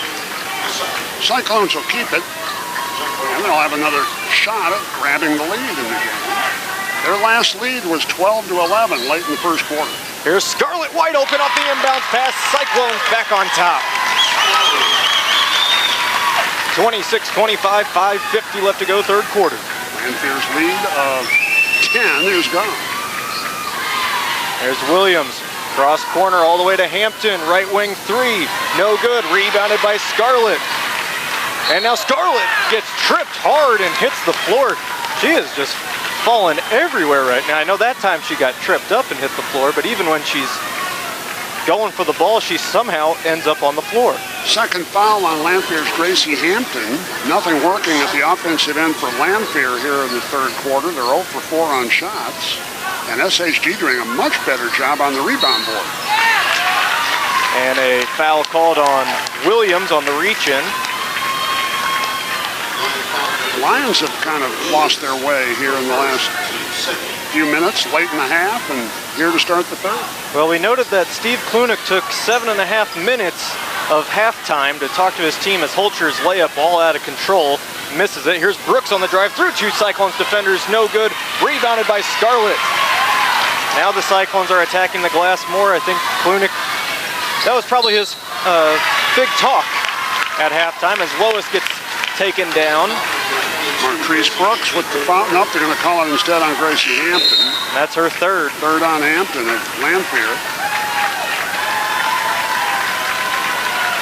Cyclones will keep it. And they'll have another shot at grabbing the lead in the game. Their last lead was 12-11 late in the first quarter. Here's Scarlett wide open off the inbounds pass. Cyclones back on top. 26-25, 5:50 left to go, third quarter. Lanphier's lead of 10 is gone. There's Williams. Cross corner all the way to Hampton. Right wing three. No good. Rebounded by Scarlett. And now Scarlett gets tripped hard and hits the floor. She is just falling everywhere right now. I know that time she got tripped up and hit the floor, but even when she's going for the ball, she somehow ends up on the floor. Second foul on Lanphier's Gracie Hampton. Nothing working at the offensive end for Lanphier here in the third quarter. They're 0 for 4 on shots. And SHG doing a much better job on the rebound board. And a foul called on Williams on the reach-in. The Lions have kind of lost their way here in the last few minutes, late in the half, and here to start the third. Well, we noted that Steve Klunick took 7.5 minutes of halftime to talk to his team as Holcher's layup all out of control. Misses it. Here's Brooks on the drive through two Cyclones defenders. No good. Rebounded by Scarlett. Now the Cyclones are attacking the glass more. I think Klunick, that was probably his big talk at halftime as Lois gets taken down. Martrice Brooks with the fountain up. They're going to call it instead on Gracie Hampton. That's her third. Third on Hampton at Lanphier.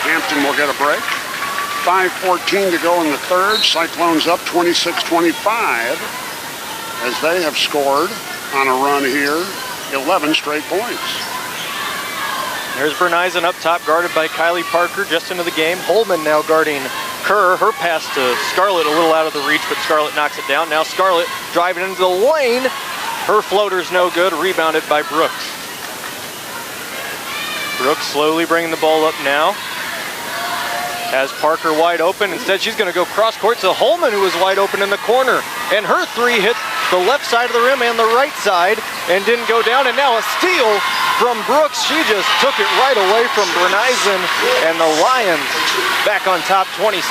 Hampton will get a break. 5:14 to go in the third. Cyclones up 26-25 as they have scored on a run here 11 straight points. There's Bernizen up top, guarded by Kylie Parker just into the game. Holman now guarding Kerr. Her pass to Scarlett a little out of the reach, but Scarlett knocks it down. Now Scarlett driving into the lane. Her floater's no good, rebounded by Brooks. Brooks slowly bringing the ball up now. Has Parker wide open. Instead, she's going to go cross court to Holman, who was wide open in the corner. And her three hit the left side of the rim and the right side and didn't go down. And now a steal from Brooks. She just took it right away from Berneisen, and the Lions back on top 27-26.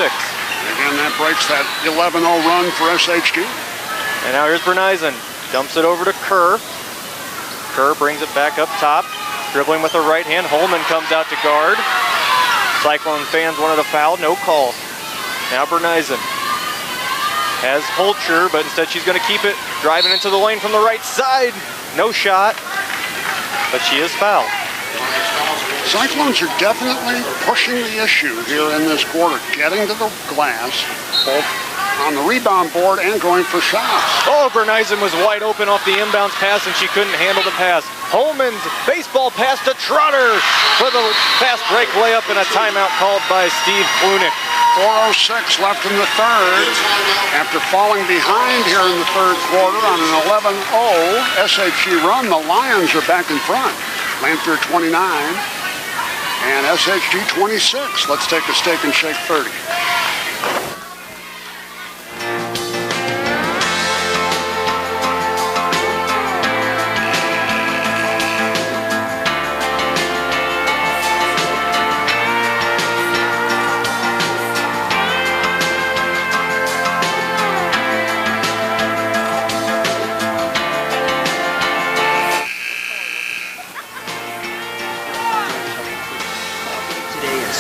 Again, that breaks that 11-0 run for SHG. And now here's Berneisen. Dumps it over to Kerr. Kerr brings it back up top. Dribbling with her right hand. Holman comes out to guard. Cyclone fans wanted a foul, no call. Now Berneisen has Holcher, but instead she's going to keep it. Driving into the lane from the right side. No shot, but she is fouled. Cyclones are definitely pushing the issue here in this quarter, getting to the glass, both on the rebound board and going for shots. Oh, Berneisen was wide open off the inbounds pass, and she couldn't handle the pass. Holman's baseball pass to Trotter for the fast break layup, and a timeout called by Steve Klunick. 4:06 left in the third. After falling behind here in the third quarter on an 11-0 SHG run, the Lions are back in front. Lanphier 29 and SHG 26. Let's take a steak and shake 30.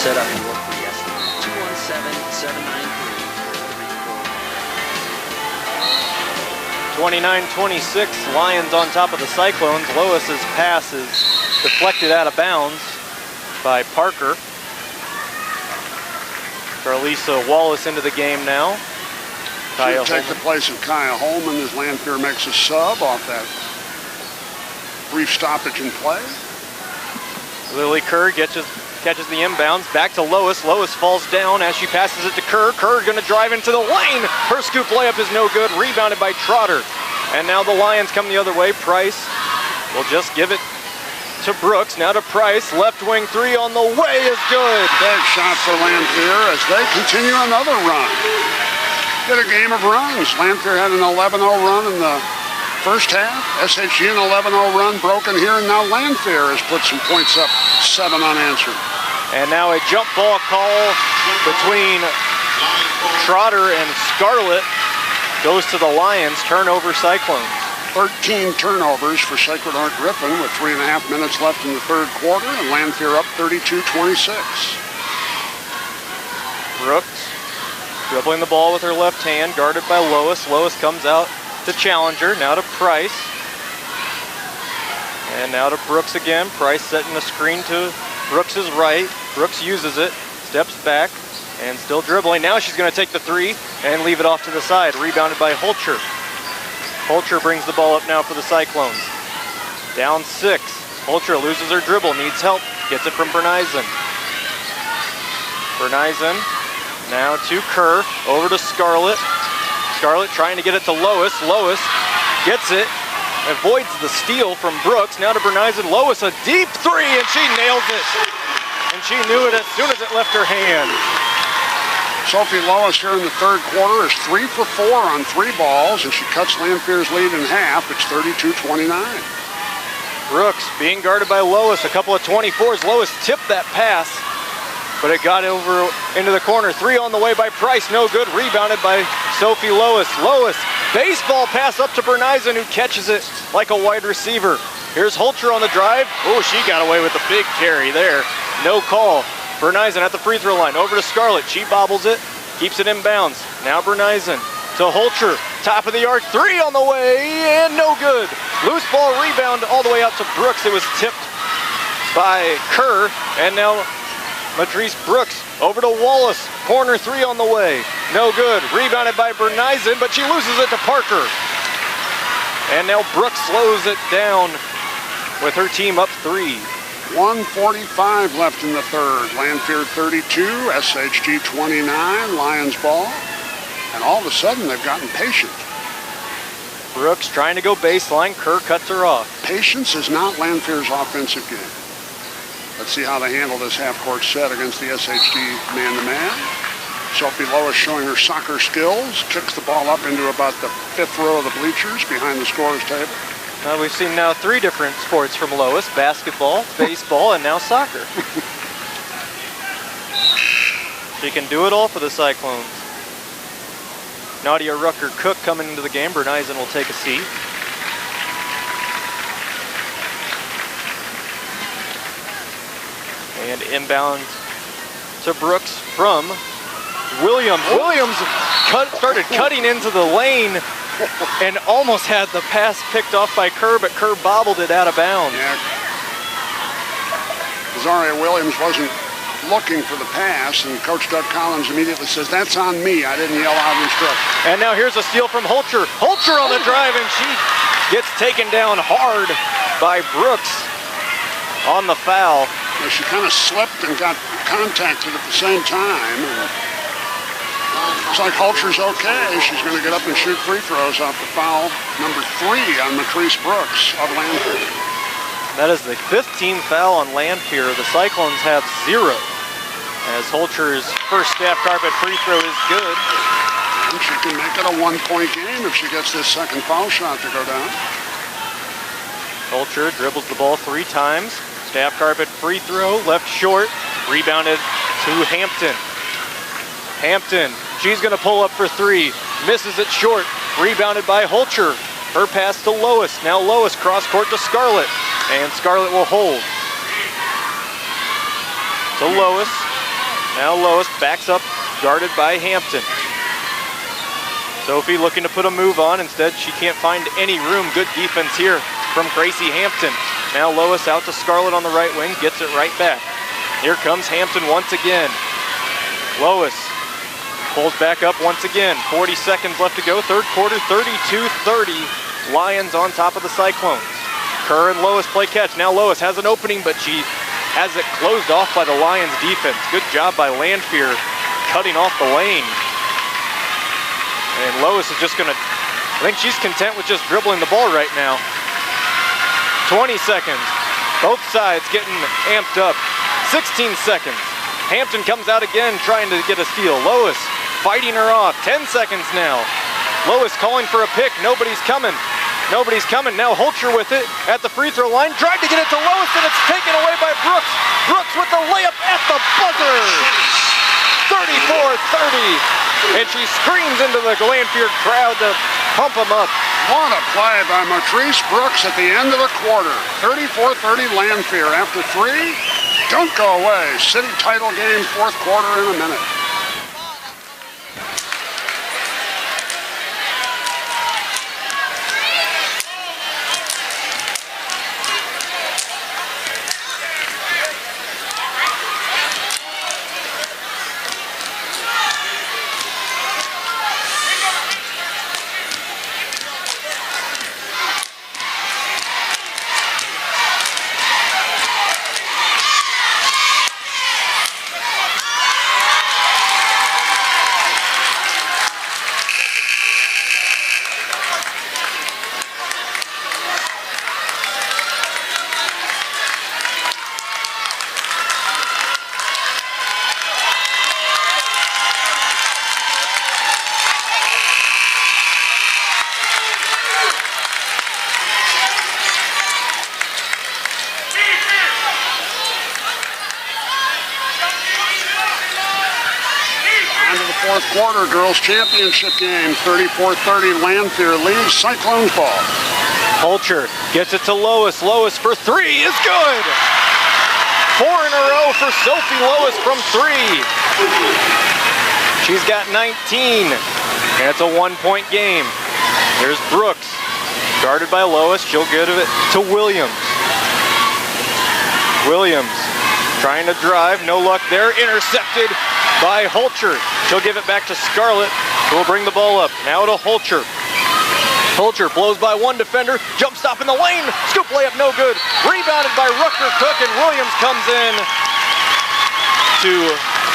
Set up and work for yesterday. 217-793. 29-26, Lions on top of the Cyclones. Lois's pass is deflected out of bounds by Parker. Carlisa Wallace into the game now. She'll take the place of Kaya Holman as Lanphier makes a sub off that brief stoppage in play. Lily Kerr catches the inbounds, back to Lois. Lois falls down as she passes it to Kerr. Kerr gonna drive into the lane. Her scoop layup is no good, rebounded by Trotter. And now the Lions come the other way. Price will just give it to Brooks. Now to Price, left wing three on the way is good. Big shot for Lanphier as they continue another run. Get a game of runs. Lanphier had an 11-0 run in the first half. SHG an 11-0 run broken here, and now Lanphier has put some points up, 7 unanswered. And now a jump ball call between Trotter and Scarlett goes to the Lions. Turnover Cyclones. 13 turnovers for Sacred Heart Griffin with 3.5 minutes left in the third quarter, and Lanphier up 32-26. Brooks dribbling the ball with her left hand, guarded by Lois. Lois comes out to Challenger, now to Price. And now to Brooks again. Price setting the screen to Brooks' right. Brooks uses it, steps back, and still dribbling. Now she's going to take the three and leave it off to the side. Rebounded by Holcher. Holcher brings the ball up now for the Cyclones. Down 6. Holcher loses her dribble, needs help. Gets it from Berneisen. Berneisen now to Kerr, over to Scarlett. Scarlett trying to get it to Lois. Lois gets it, avoids the steal from Brooks. Now to Berneisen. Lois, a deep three, and she nails it. And she knew it as soon as it left her hand. Sophie Lois here in the third quarter is 3 for 4 on 3 balls, and she cuts Lanphier's lead in half. It's 32-29. Brooks being guarded by Lois, a couple of 24s. Lois tipped that pass, but it got over into the corner. 3 on the way by Price, no good. Rebounded by Sophie Lois. Lois, baseball pass up to Berneisen, who catches it like a wide receiver. Here's Holcher on the drive. Oh, she got away with a big carry there. No call. Berneisen at the free throw line, over to Scarlett. She bobbles it, keeps it in bounds. Now Berneisen to Holcher, top of the arc, 3 on the way, and no good. Loose ball rebound all the way out to Brooks. It was tipped by Kerr, and now Matrice Brooks over to Wallace. Corner 3 on the way, no good. Rebounded by Berneisen, but she loses it to Parker. And now Brooks slows it down with her team up 3. 1:45 left in the third. Lanphier 32, SHG 29, Lions ball. And all of a sudden, they've gotten patient. Brooks trying to go baseline. Kerr cuts her off. Patience is not Lanphier's offensive game. Let's see how they handle this half-court set against the SHG man-to-man. Sophie Lois showing her soccer skills, kicks the ball up into about the 5th row of the bleachers behind the scorer's table. We've seen now 3 different sports from Lois: basketball, baseball, and now soccer. She can do it all for the Cyclones. Nadia Rucker-Cook coming into the game. Berneisen will take a seat. And inbound to Brooks from Williams. Williams started cutting into the lane and almost had the pass picked off by Kerr, but Kerr bobbled it out of bounds. Yeah. Zaria Williams wasn't looking for the pass, and Coach Doug Collins immediately says, "That's on me. I didn't yell out instruction." And now here's a steal from Holcher. Holcher on the drive, and she gets taken down hard by Brooks on the foul. Well, she kind of slipped and got contacted at the same time. And looks like Holcher's okay. She's going to get up and shoot free throws off the foul number 3 on Matrice Brooks of Lanphier. That is the 15th foul on Lanphier. The Cyclones have 0. As Holcher's first staff carpet free throw is good. And she can make it a 1-point game if she gets this second foul shot to go down. Holcher dribbles the ball 3 times. Staff carpet free throw, left short, rebounded to Hampton. Hampton, she's gonna pull up for 3, misses it short, rebounded by Holcher. Her pass to Lois, now Lois cross court to Scarlett, and Scarlett will hold. To Lois, now Lois backs up, guarded by Hampton. Sophie looking to put a move on, instead she can't find any room. Good defense here from Gracie Hampton. Now Lois out to Scarlett on the right wing, gets it right back. Here comes Hampton once again. Lois pulls back up once again. 40 seconds left to go, third quarter, 32-30. Lions on top of the Cyclones. Kerr and Lois play catch. Now Lois has an opening, but she has it closed off by the Lions defense. Good job by Lanphier cutting off the lane. And Lois is just gonna, I think she's content with just dribbling the ball right now. 20 seconds. Both sides getting amped up. 16 seconds. Hampton comes out again trying to get a steal. Lois fighting her off. 10 seconds now. Lois calling for a pick. Nobody's coming. Nobody's coming. Now Holcher with it at the free throw line. Tried to get it to Lois, and it's taken away by Brooks. Brooks with the layup at the buzzer. 34-30. And she screams into the Lanphier crowd to pump them up. What a play by Matrice Brooks at the end of the quarter. 34-30 Lanphier after 3. Don't go away. City title game, 4th quarter in a minute. Fourth quarter girls championship game, 34-30 Lanphier leads Cyclones ball. Holcher gets it to Lois. Lois for 3 is good. 4 in a row for Sophie Lois from 3. She's got 19, and it's a 1-point game. Here's Brooks, guarded by Lois. She'll give it to Williams. Williams trying to drive, no luck there. Intercepted by Holcher. She'll give it back to Scarlett, who will bring the ball up. Now to Holcher. Holcher blows by one defender, jump stop in the lane, scoop layup no good. Rebounded by Rucker-Cook, and Williams comes in to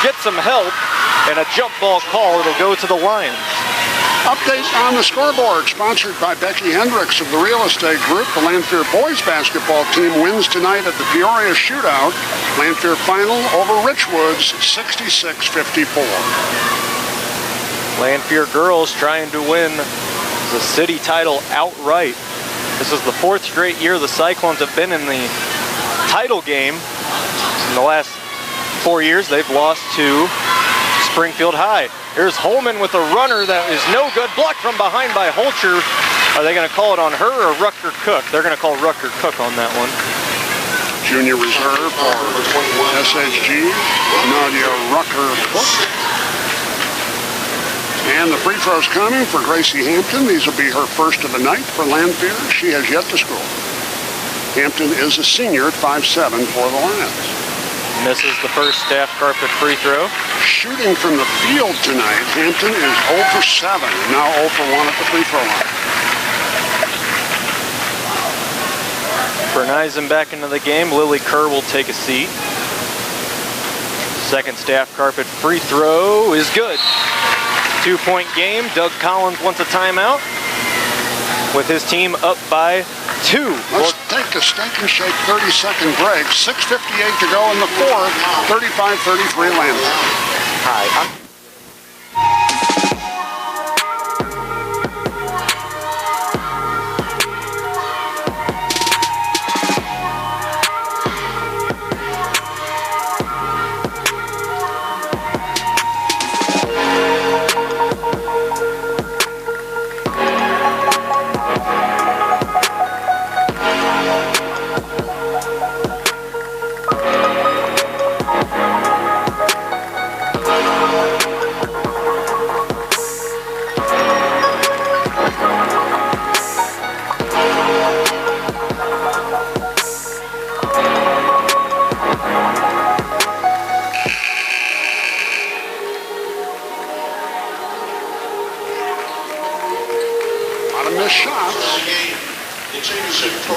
get some help, and a jump ball call. It'll go to the Lions. Update on the scoreboard, sponsored by Becky Hendricks of the Real Estate Group. The Lanphier boys basketball team wins tonight at the Peoria Shootout. Lanphier final over Richwoods, 66-54. Lanphier girls trying to win the city title outright. This is the 4th straight year the Cyclones have been in the title game. In the last 4 years, they've lost to Springfield High. Here's Holman with a runner that is no good. Blocked from behind by Holcher. Are they going to call it on her or Rucker Cook? They're going to call Rucker Cook on that one. Junior reserve for SHG, Nadia Rucker Cook. And the free throws coming for Gracie Hampton. These will be her first of the night for Lanphier. She has yet to score. Hampton is a senior at 5'7" for the Lions. Misses the first staff carpet free throw. Shooting from the field tonight, Hampton is 0 for 7, and now 0 for 1 at the free throw line. Berneisen back into the game. Lily Kerr will take a seat. Second staff carpet free throw is good. 2-point game. Doug Collins wants a timeout with his team up by 2. Let's take a steak and shake 30-second break. 6:58 to go in the 4th. 35-33 Lanphier. Hi,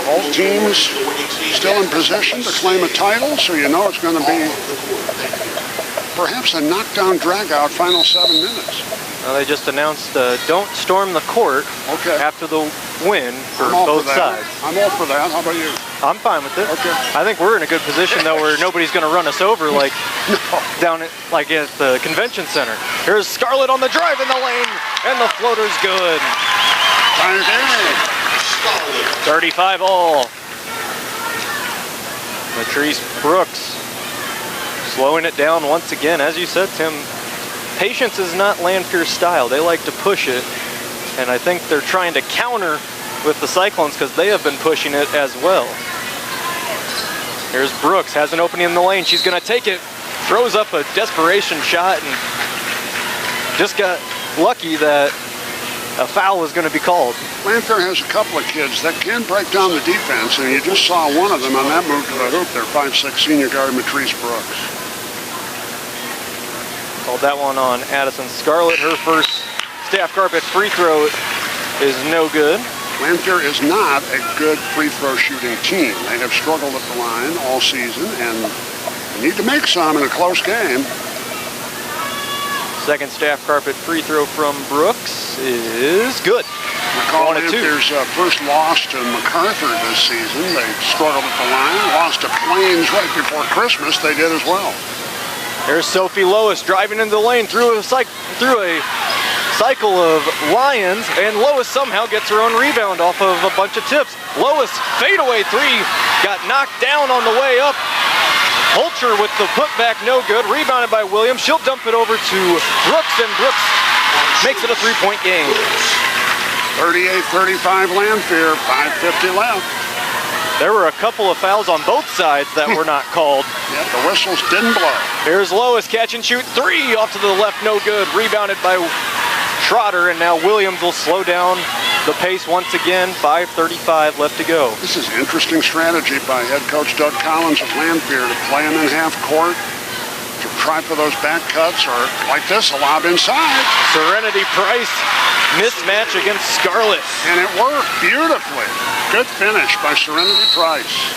Both teams still in position to claim a title, so you know it's going to be perhaps a knockdown drag-out final 7 minutes. Well, they just announced don't storm the court after the win for both sides. I'm all for that. How about you? I'm fine with it. Okay. I think we're in a good position, though, where nobody's going to run us over like down at, at the convention center. Here's Scarlett on the drive in the lane, and the floater's good. 35 all. Latrice Brooks slowing it down once again. As you said, Tim, patience is not Lanphier's style. They like to push it, and I think they're trying to counter with the Cyclones because they have been pushing it as well. Here's Brooks, has an opening in the lane. She's going to take it, throws up a desperation shot, and just got lucky that a foul was going to be called. Lanphier has a couple of kids that can break down the defense, and you just saw one of them on that move to the hoop. Their 5'6" senior guard, Matrice Brooks. Called that one on Addison Scarlett. Her first staff carpet free throw is no good. Lanphier is not a good free throw shooting team. They have struggled at the line all season, and they need to make some in a close game. Second staff carpet free throw from Brooks is good. Recall Lanphier's first loss to MacArthur this season. They struggled at the line. Lost to Plains right before Christmas. They did as well. There's Sophie Lois driving into the lane through a cycle of Lions, and Lois somehow gets her own rebound off of a bunch of tips. Lois fadeaway three got knocked down on the way up. Holcher with the putback, no good. Rebounded by Williams. She'll dump it over to Brooks, and Brooks makes it a 3-point game. 38-35 Lanphier, 5:50 left. There were a couple of fouls on both sides that were not called. Yeah, the whistles didn't blow. Here's Lois, catch and shoot three off to the left, no good. Rebounded by Trotter, and now Williams will slow down the pace once again. 5:35 left to go. This is interesting strategy by head coach Doug Collins of Lanphier to play him in half court, to try for those back cuts, or like this, a lob inside. Serenity Price mismatch against Scarlett. And it worked beautifully. Good finish by Serenity Price.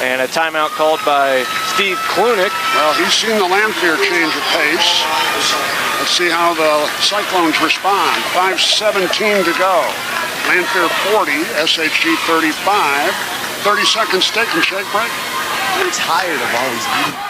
And a timeout called by Steve Klunick. Well, he's seen the Lanphier change of pace. Let's see how the Cyclones respond. 5:17 to go. Lanphier 40, SHG 35. 30-second steak and shake break. I'm tired of always eating.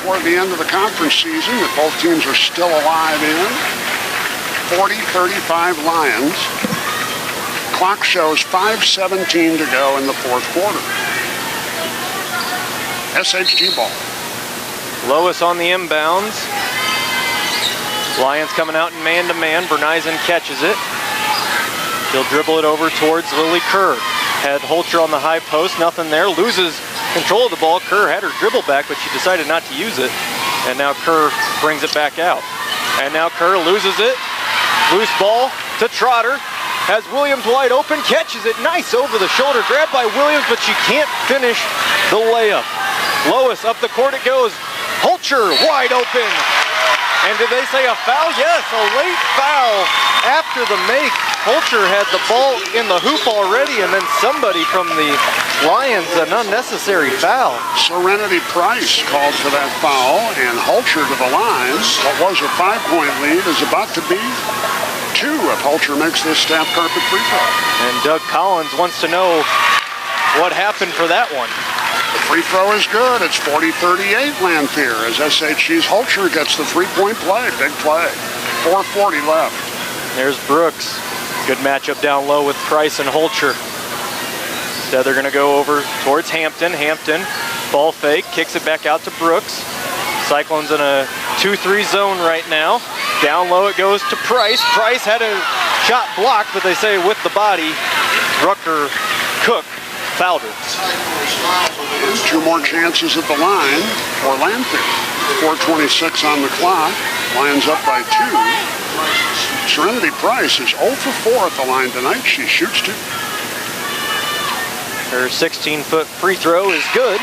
Toward the end of the conference season that both teams are still alive in. 40-35 Lions. Clock shows 5:17 to go in the fourth quarter. SHG ball. Lois on the inbounds. Lions coming out in man-to-man. Bernizen catches it. He'll dribble it over towards Lily Kerr. Had Holcher on the high post, nothing there. Loses control of the ball. Kerr had her dribble back, but she decided not to use it. And now Kerr brings it back out. And now Kerr loses it. Loose ball to Trotter. Has Williams wide open, catches it. Nice over the shoulder grab by Williams, but she can't finish the layup. Lois up the court it goes. Holcher wide open. And did they say a foul? Yes, a late foul after the make. Holcher had the ball in the hoop already, and then somebody from the Lions, an unnecessary foul. Serenity Price called for that foul, and Holcher to the line. What was a 5-point lead is about to be 2 if Holcher makes this staff carpet free throw. And Doug Collins wants to know what happened for that one. The free throw is good. It's 40-38 Lanphier as SHG's Holcher gets the 3-point play. Big play. 4:40 left. There's Brooks. Good matchup down low with Price and Holcher. Instead they're gonna go over towards Hampton. Hampton, ball fake, kicks it back out to Brooks. Cyclones in a 2-3 zone right now. Down low it goes to Price. Price had a shot blocked, but they say with the body, Rucker Cook fouled her. 2 more chances at the line for Lanphier. 4:26 on the clock. Lions up by 2. Serenity Price is 0 for 4 at the line tonight. She shoots 2. Her 16-foot free throw is good.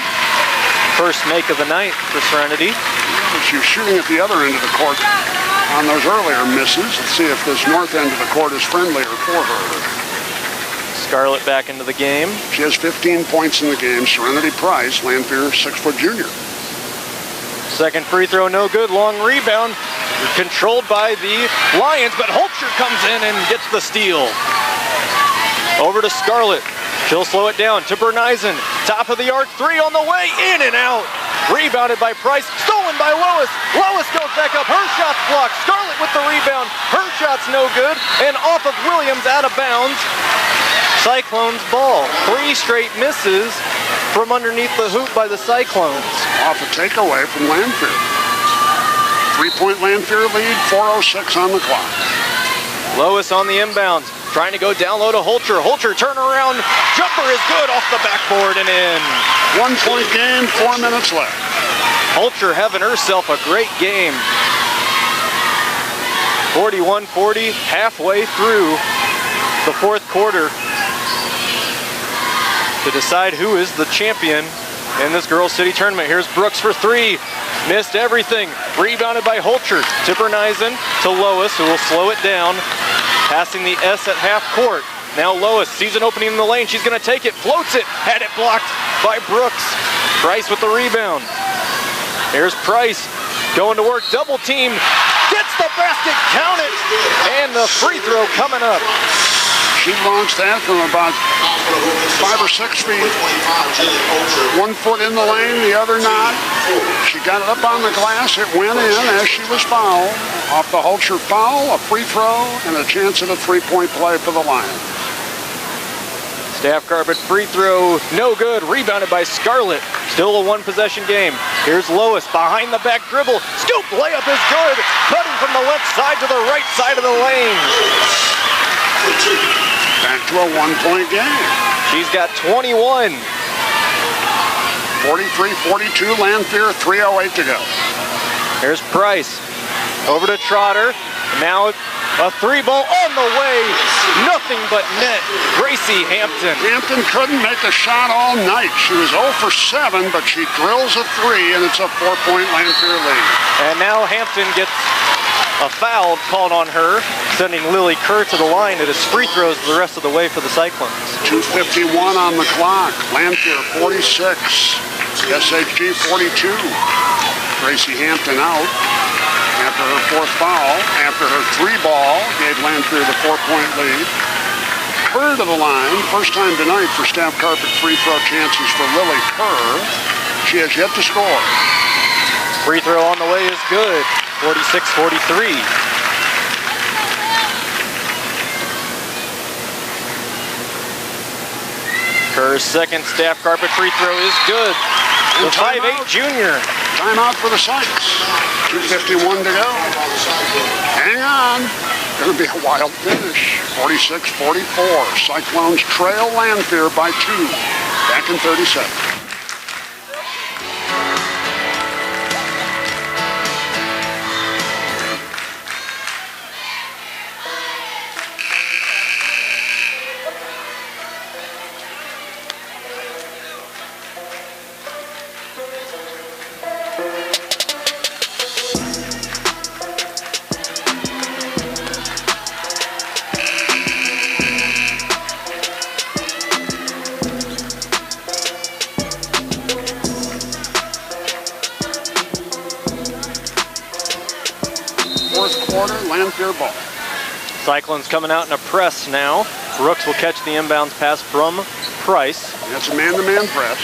First make of the night for Serenity. She's shooting at the other end of the court on those earlier misses. Let's see if this north end of the court is friendlier for her. Scarlett back into the game. She has 15 points in the game. Serenity Price, Lanphier, 6-foot junior. Second free throw, no good. Long rebound, controlled by the Lions, but Holcher comes in and gets the steal. Over to Scarlett. She'll slow it down to Bernizen. Top of the arc, 3 on the way, in and out. Rebounded by Price, stolen by Lois. Lois goes back up, her shot's blocked. Scarlett with the rebound, her shot's no good, and off of Williams, out of bounds. Cyclones ball. 3 straight misses from underneath the hoop by the Cyclones. Off a takeaway from Lanphier. 3-point Lanphier lead, 4:06 on the clock. Lois on the inbounds, trying to go down low to Holcher. Holcher turnaround, jumper is good off the backboard and in. 1-point game, 4 minutes left. Holcher having herself a great game. 41-40, halfway through the fourth quarter, to decide who is the champion in this Girls City tournament. Here's Brooks for 3. Missed everything. Rebounded by Holcher to Bernizen to Lois, who will slow it down. Passing the S at half court. Now Lois sees an opening in the lane. She's going to take it, floats it, had it blocked by Brooks. Price with the rebound. Here's Price going to work, double team. Gets the basket, count it, and the free throw coming up. She launched that from about 5 or 6 feet. 1 foot in the lane, the other not. She got it up on the glass. It went in as she was fouled. Off the Holcher foul, a free throw, and a chance at a 3-point play for the Lions. Staff carpet free throw, no good. Rebounded by Scarlett. Still a one-possession game. Here's Lois behind the back dribble. Scoop layup is good. Cutting from the left side to the right side of the lane. Back to a one-point game. She's got 21. 43-42, Lanphier, 3:08 to go. Here's Price. Over to Trotter. Now a three ball on the way. Nothing but net. Gracie Hampton. Hampton couldn't make a shot all night. She was 0 for 7, but she drills a 3, and it's a 4-point Lanphier lead. And now Hampton gets a foul called on her, sending Lily Kerr to the line. It is free throws the rest of the way for the Cyclones. 2:51 on the clock. Lanphier 46, SHG 42. Gracie Hampton out after her fourth foul. After her three ball gave Lanphier the 4-point lead. Kerr to the line. First time tonight for Staff Carpet free throw chances for Lily Kerr. She has yet to score. Free throw on the way is good. 46-43. Kerr's second Staff Carpet free throw is good. The 5'8" junior. Timeout for the Cyclones. 2:51 to go. Hang on. Going to be a wild finish. 46-44. Cyclones trail Lanphier by 2. Back in 37. Lanphier ball. Cyclones coming out in a press now. Brooks will catch the inbounds pass from Price. That's a man-to-man press.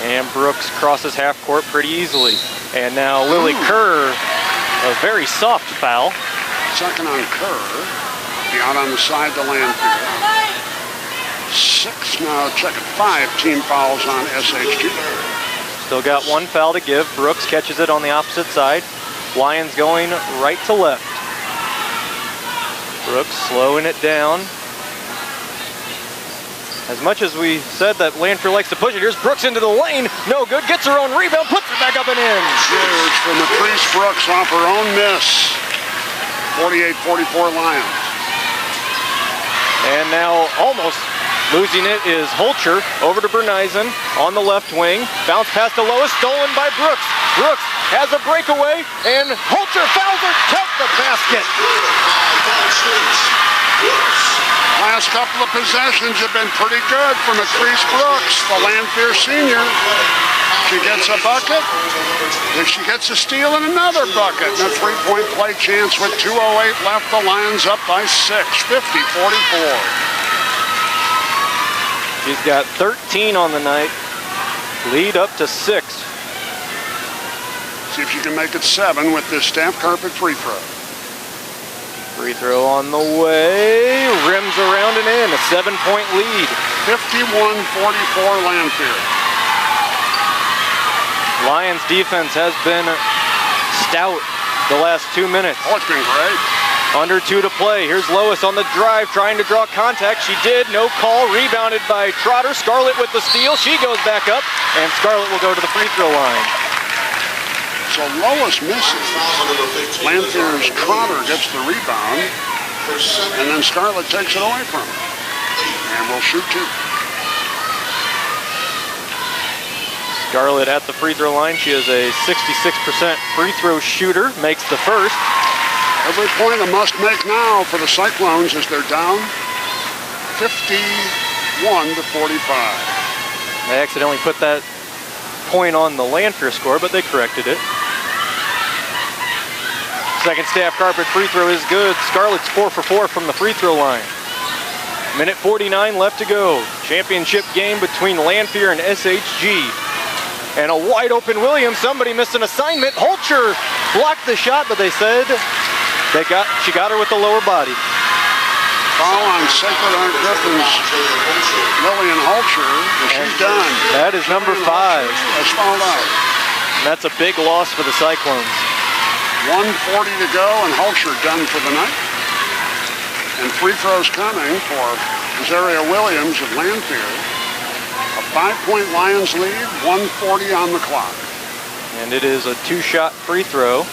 And Brooks crosses half court pretty easily. And now Lily Kerr, a very soft foul. Second on Kerr. Be out on the side to Lanphier. 6 now, check it, 5 team fouls on SHG. Still got one foul to give. Brooks catches it on the opposite side. Lions going right to left. Brooks slowing it down. As much as we said that Lanphier likes to push it, here's Brooks into the lane. No good, gets her own rebound, puts it back up and in. Huge from Matrice Brooks off her own miss. 48-44 Lions. And now almost losing it is Holcher over to Berneisen on the left wing. Bounce pass to Lois, stolen by Brooks. Brooks has a breakaway, and Holcher fouls her, count the basket. Last couple of possessions have been pretty good for Matrice Brooks, the Lanphier senior. She gets a bucket, then she gets a steal and another bucket. And a three-point play chance with 2:08 left. The Lions up by 6, 50-44. She's got 13 on the night. Lead up to 6. See if she can make it 7 with this Staff Carpet free throw. Free throw on the way. Rims around and in. A 7-point lead. 51-44 Lanphier. Lions defense has been stout the last 2 minutes. Oh, it's been great. Under 2 to play. Here's Lois on the drive trying to draw contact. She did. No call. Rebounded by Trotter. Scarlett with the steal. She goes back up, and Scarlett will go to the free throw line. So Lois misses. Lanphier's Trotter gets the rebound, and then Scarlett takes it away from her. And will shoot 2. Scarlett at the free throw line. She is a 66% free throw shooter. Makes the first. Every point a must make now for the Cyclones as they're down 51-45. They accidentally put that point on the Lanphier score, but they corrected it. Second Staff Carpet free throw is good. Scarlett's 4 for 4 from the free throw line. Minute 49 left to go. Championship game between Lanphier and SHG. And a wide open Williams. Somebody missed an assignment. Holcher blocked the shot, but they said she got her with the lower body. Foul on Sacred Heart Griffin's Lillian Hulcher, and she's done. That is number 5. Has fouled out. And that's a big loss for the Cyclones. 1:40 to go, and Hulcher done for the night. And free throws coming for Azaria Williams of Lanphier. A 5-point Lions lead, 1:40 on the clock. And it is a 2-shot free throw.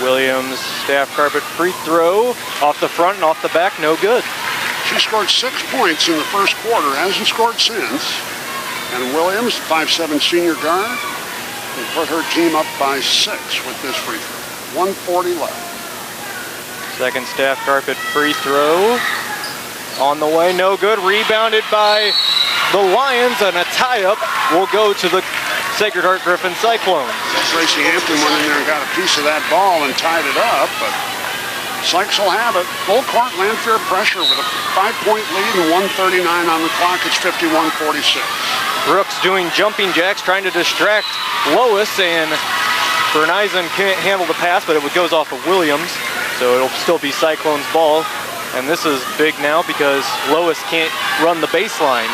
Williams, staff carpet free throw. Off the front and off the back, no good. She scored 6 points in the first quarter, hasn't scored since. And Williams, 5'7" senior guard, will put her team up by 6 with this free throw. 1:40 left. Second staff carpet free throw. On the way, no good. Rebounded by the Lions, and a tie-up will go to the Sacred Heart Griffin Cyclones. Tracy Hampton went in there and got a piece of that ball and tied it up, but Sykes will have it. Full court Lanphier pressure with a 5-point lead and 1:39 on the clock. It's 51-46. Brooks doing jumping jacks, trying to distract Lois, and Berneisen can't handle the pass, but it goes off of Williams, so it'll still be Cyclones ball. And this is big now because Lois can't run the baseline.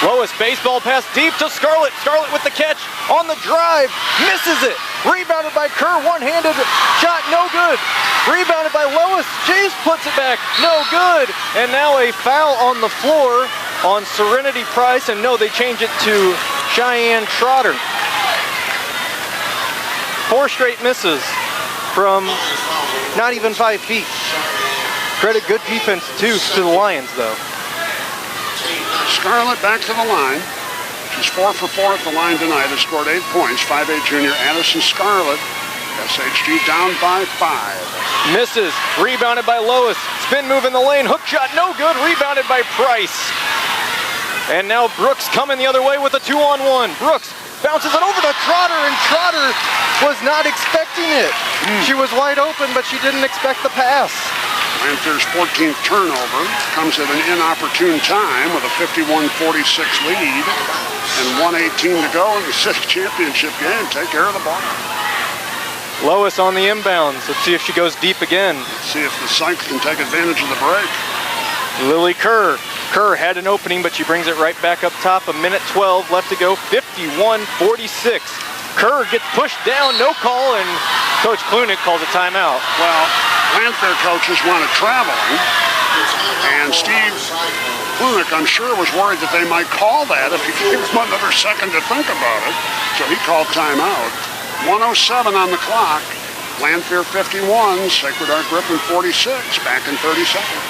Lois baseball pass deep to Scarlett. Scarlett with the catch on the drive, misses it. Rebounded by Kerr, one-handed shot, no good. Rebounded by Lois, Jace puts it back, no good. And now a foul on the floor on Serenity Price, and no, they change it to Cheyenne Trotter. 4 straight misses from not even 5 feet. Credit good defense too to the Lions though. Scarlett back to the line. She's 4 for 4 at the line tonight. Has scored 8 points. 5'8" junior Addison Scarlett. SHG down by 5. Misses. Rebounded by Lois. Spin move in the lane. Hook shot. No good. Rebounded by Price. And now Brooks coming the other way with a 2-on-1. Brooks bounces it over to Trotter, and Trotter was not expecting it. She was wide open, but she didn't expect the pass. Lanphier's 14th turnover comes at an inopportune time with a 51-46 lead and 1:18 to go in the sixth championship game. Take care of the ball. Lois on the inbounds. Let's see if she goes deep again. Let's see if the Sykes can take advantage of the break. Lily Kerr. Kerr had an opening, but she brings it right back up top. A minute 12 left to go. 51-46. Kerr gets pushed down, no call, and Coach Klunick calls a timeout. Well, Lanphier coaches wanted traveling, and Steve Klunick, I'm sure, was worried that they might call that if he gave him another second to think about it. So he called timeout. 1:07 on the clock. Lanphier 51, Sacred Heart Griffin 46. Back in 30 seconds.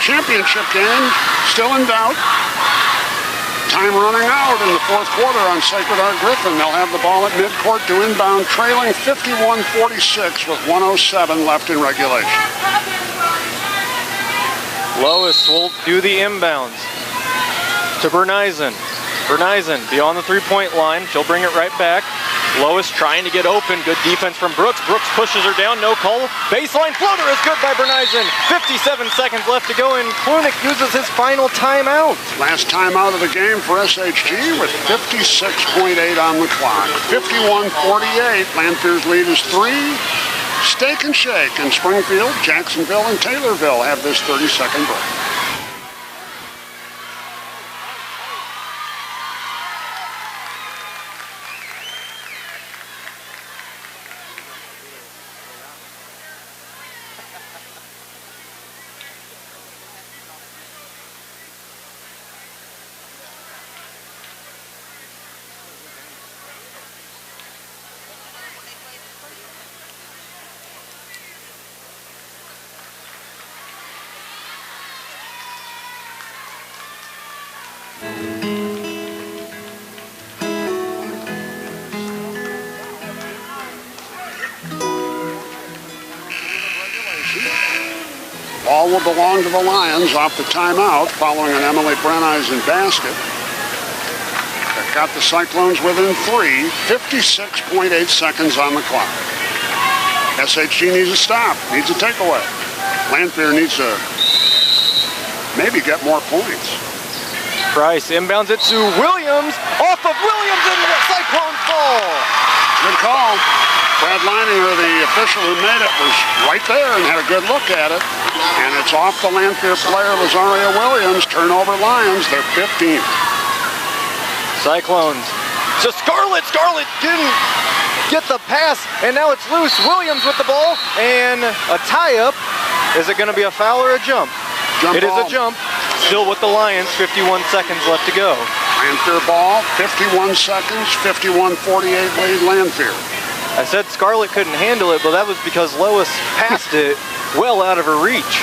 Championship game still in doubt. Time running out in the fourth quarter on Sacred Heart Griffin. They'll have the ball at midcourt to inbound, trailing 51-46 with 1:07 left in regulation. Lois will do the inbounds to Berneisen. Berneisen beyond the three-point line. She'll bring it right back. Lois trying to get open. Good defense from Brooks. Brooks pushes her down. No call. Baseline floater is good by Berneisen. 57 seconds left to go, and Klunick uses his final timeout. Last timeout of the game for SHG with 56.8 on the clock. 51-48. Lanphier's lead is 3. Steak and Shake in Springfield, Jacksonville, and Taylorville have this 30-second break. Ball will belong to the Lions off the timeout following an Emily Brenneisen basket. That got the Cyclones within 3, 56.8 seconds on the clock. SHG needs a stop, needs a takeaway. Lanphier needs to maybe get more points. Price inbounds it to Williams, off of Williams, and the Cyclones ball. Good call. Brad Leininger, the official who made it, was right there and had a good look at it. And it's off the Lanphier player, Lazaria Williams. Turnover Lions, they're 15th. Cyclones to Scarlett. Scarlett didn't get the pass, and now it's loose. Williams with the ball, and a tie-up. Is it going to be a foul or a jump? It is a jump. Still with the Lions, 51 seconds left to go. Lanphier ball, 51 seconds, 51-48 lead Lanphier. I said Scarlett couldn't handle it, but that was because Lois passed it well out of her reach.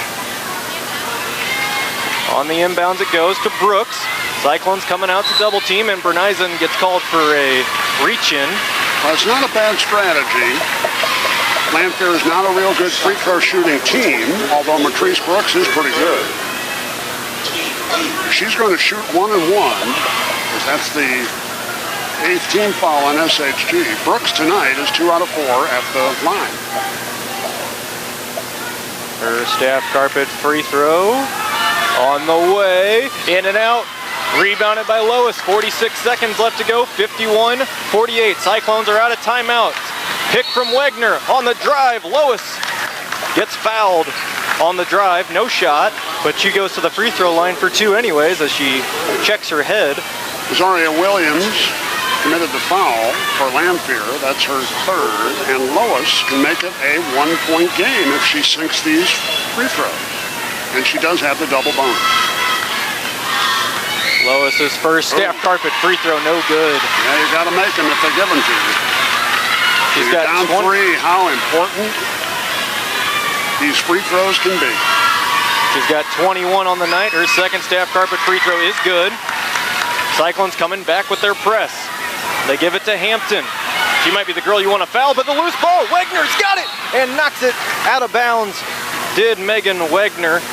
On the inbounds it goes to Brooks. Cyclones coming out to double team, and Brenneisen gets called for a reach-in. Well, it's not a bad strategy. Lanphier is not a real good free throw shooting team, although Matrice Brooks is pretty good. She's going to shoot 1 and 1, because that's the 8th team foul on SHG. Brooks tonight is 2 out of 4 at the line. Her staff carpet free throw on the way, in and out. Rebounded by Lois, 46 seconds left to go, 51-48. Cyclones are out of timeout. Pick from Wegner on the drive. Lois gets fouled on the drive, no shot, but she goes to the free throw line for 2 anyways as she checks her head. Zaria Williams committed the foul for Lanphier. That's her 3rd, and Lois can make it a 1-point game if she sinks these free throws. And she does have the double bonus. Lois's first staff carpet free throw, no good. Yeah, you got to make them if they give them to you. She's got down 3, how important these free throws can be. She's got 21 on the night. Her second staff carpet free throw is good. Cyclones coming back with their press. They give it to Hampton. She might be the girl you want to foul, but the loose ball, Wegner's got it and knocks it out of bounds. Did Megan Wegner.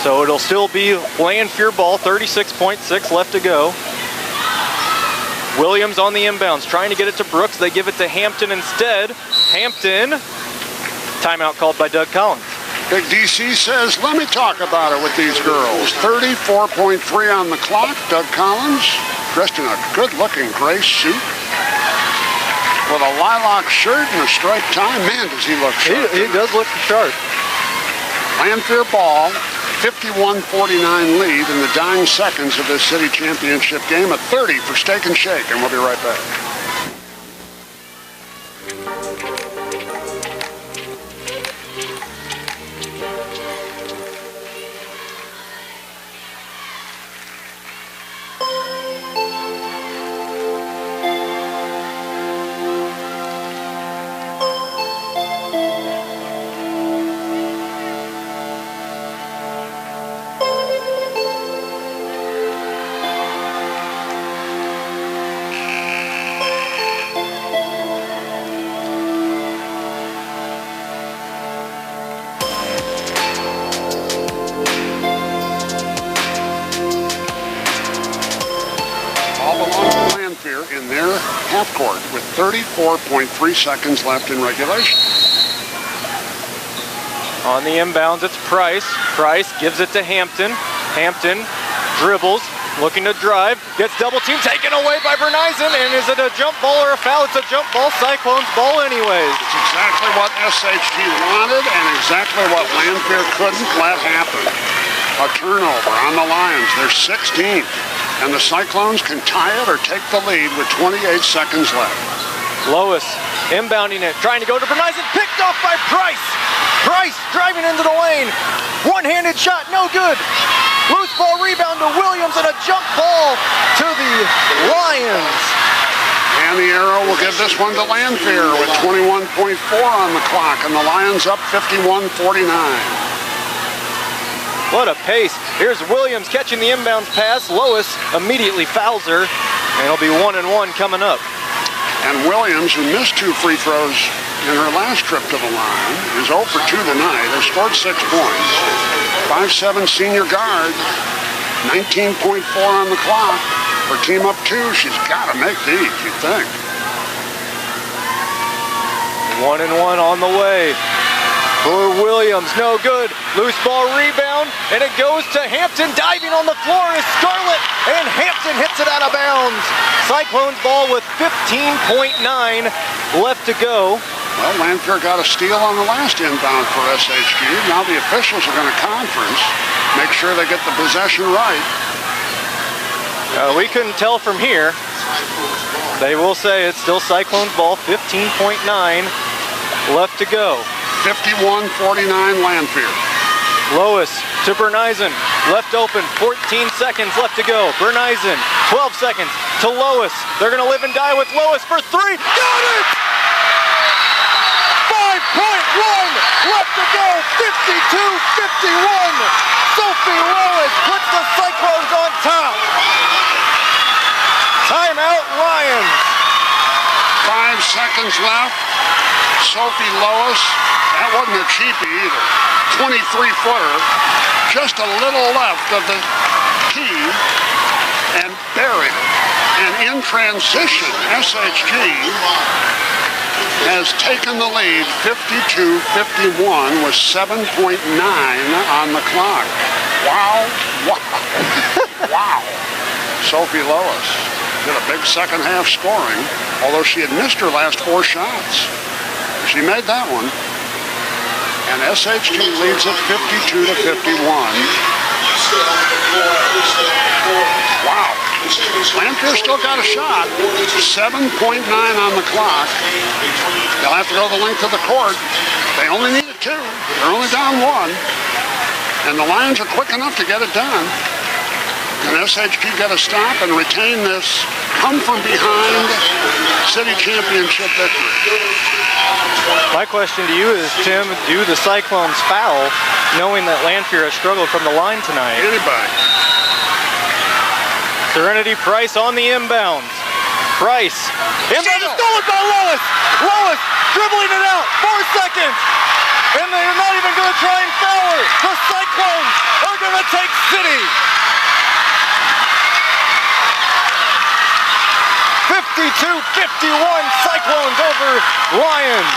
So it'll still be Lanphier ball, 36.6 left to go. Williams on the inbounds, trying to get it to Brooks. They give it to Hampton instead. Hampton, timeout called by Doug Collins. Big DC says, let me talk about it with these girls. 34.3 on the clock. Doug Collins, dressed in a good-looking gray suit with a lilac shirt and a striped tie. Man, does he look sharp. He does look sharp. Lanphier ball, 51-49 lead in the dying seconds of this city championship game. A 30 for Steak and Shake, and we'll be right back. In their half court with 34.3 seconds left in regulation. On the inbounds, it's Price. Price gives it to Hampton. Hampton dribbles, looking to drive, gets double team taken away by Brenneisen, and is it a jump ball or a foul? It's a jump ball, Cyclones ball anyways. It's exactly what SHG wanted and exactly what Lanphier couldn't let happen. A turnover on the Lions, they're 16th. And the Cyclones can tie it or take the lead with 28 seconds left. Lois inbounding it, trying to go to Brenneisen, picked off by Price. Price driving into the lane. One-handed shot, no good. Loose ball rebound to Williams and a jump ball to the Lions. And the arrow will give this one to Lanphier with 21.4 on the clock, and the Lions up 51-49. What a pace. Here's Williams catching the inbounds pass. Lois immediately fouls her, and it'll be 1-1 coming up. And Williams, who missed 2 free throws in her last trip to the line, is 0 for 2 tonight. Has scored 6 points. 5'7" senior guard. 19.4 on the clock. Her team up 2. She's got to make these, you think. 1-1 on the way for Williams. No good. Loose ball rebound, and it goes to Hampton. Diving on the floor is Scarlett, and Hampton hits it out of bounds. Cyclones ball with 15.9 left to go. Well, Lanphier got a steal on the last inbound for SHG. Now the officials are going to conference, make sure they get the possession right. We couldn't tell from here. They will say it's still Cyclones ball, 15.9 left to go. 51-49 Lanphier. Lois to Berneisen, left open, 14 seconds left to go. Berneisen, 12 seconds to Lois. They're gonna live and die with Lois for 3. Got it! 5.1 left to go, 52-51. Sophie Lois puts the Cyclones on top. Timeout Lions. 5 seconds left. Sophie Lois, that wasn't a cheapie either. 23-footer, just a little left of the key, and buried it. And in transition, SHG has taken the lead, 52-51, with 7.9 on the clock. Wow, wow, wow. Sophie Lois did a big second half scoring, although she had missed her last 4 shots. She made that one. And SHG leads it 52-51. Wow. Lanphier still got a shot. 7.9 on the clock. They'll have to go the length of the court. They only needed 2. They're only down 1. And the Lions are quick enough to get it done. And SHG got to stop and retain this come-from-behind city championship victory. My question to you is, Tim, do the Cyclones foul, knowing that Lanphier has struggled from the line tonight? Anybody. Serenity Price on the inbounds. Price. Inbound is stolen by Lois. Lois dribbling it out. 4 seconds. And they're not even going to try and foul her. The Cyclones are going to take city. 52-51 Cyclones over Lions.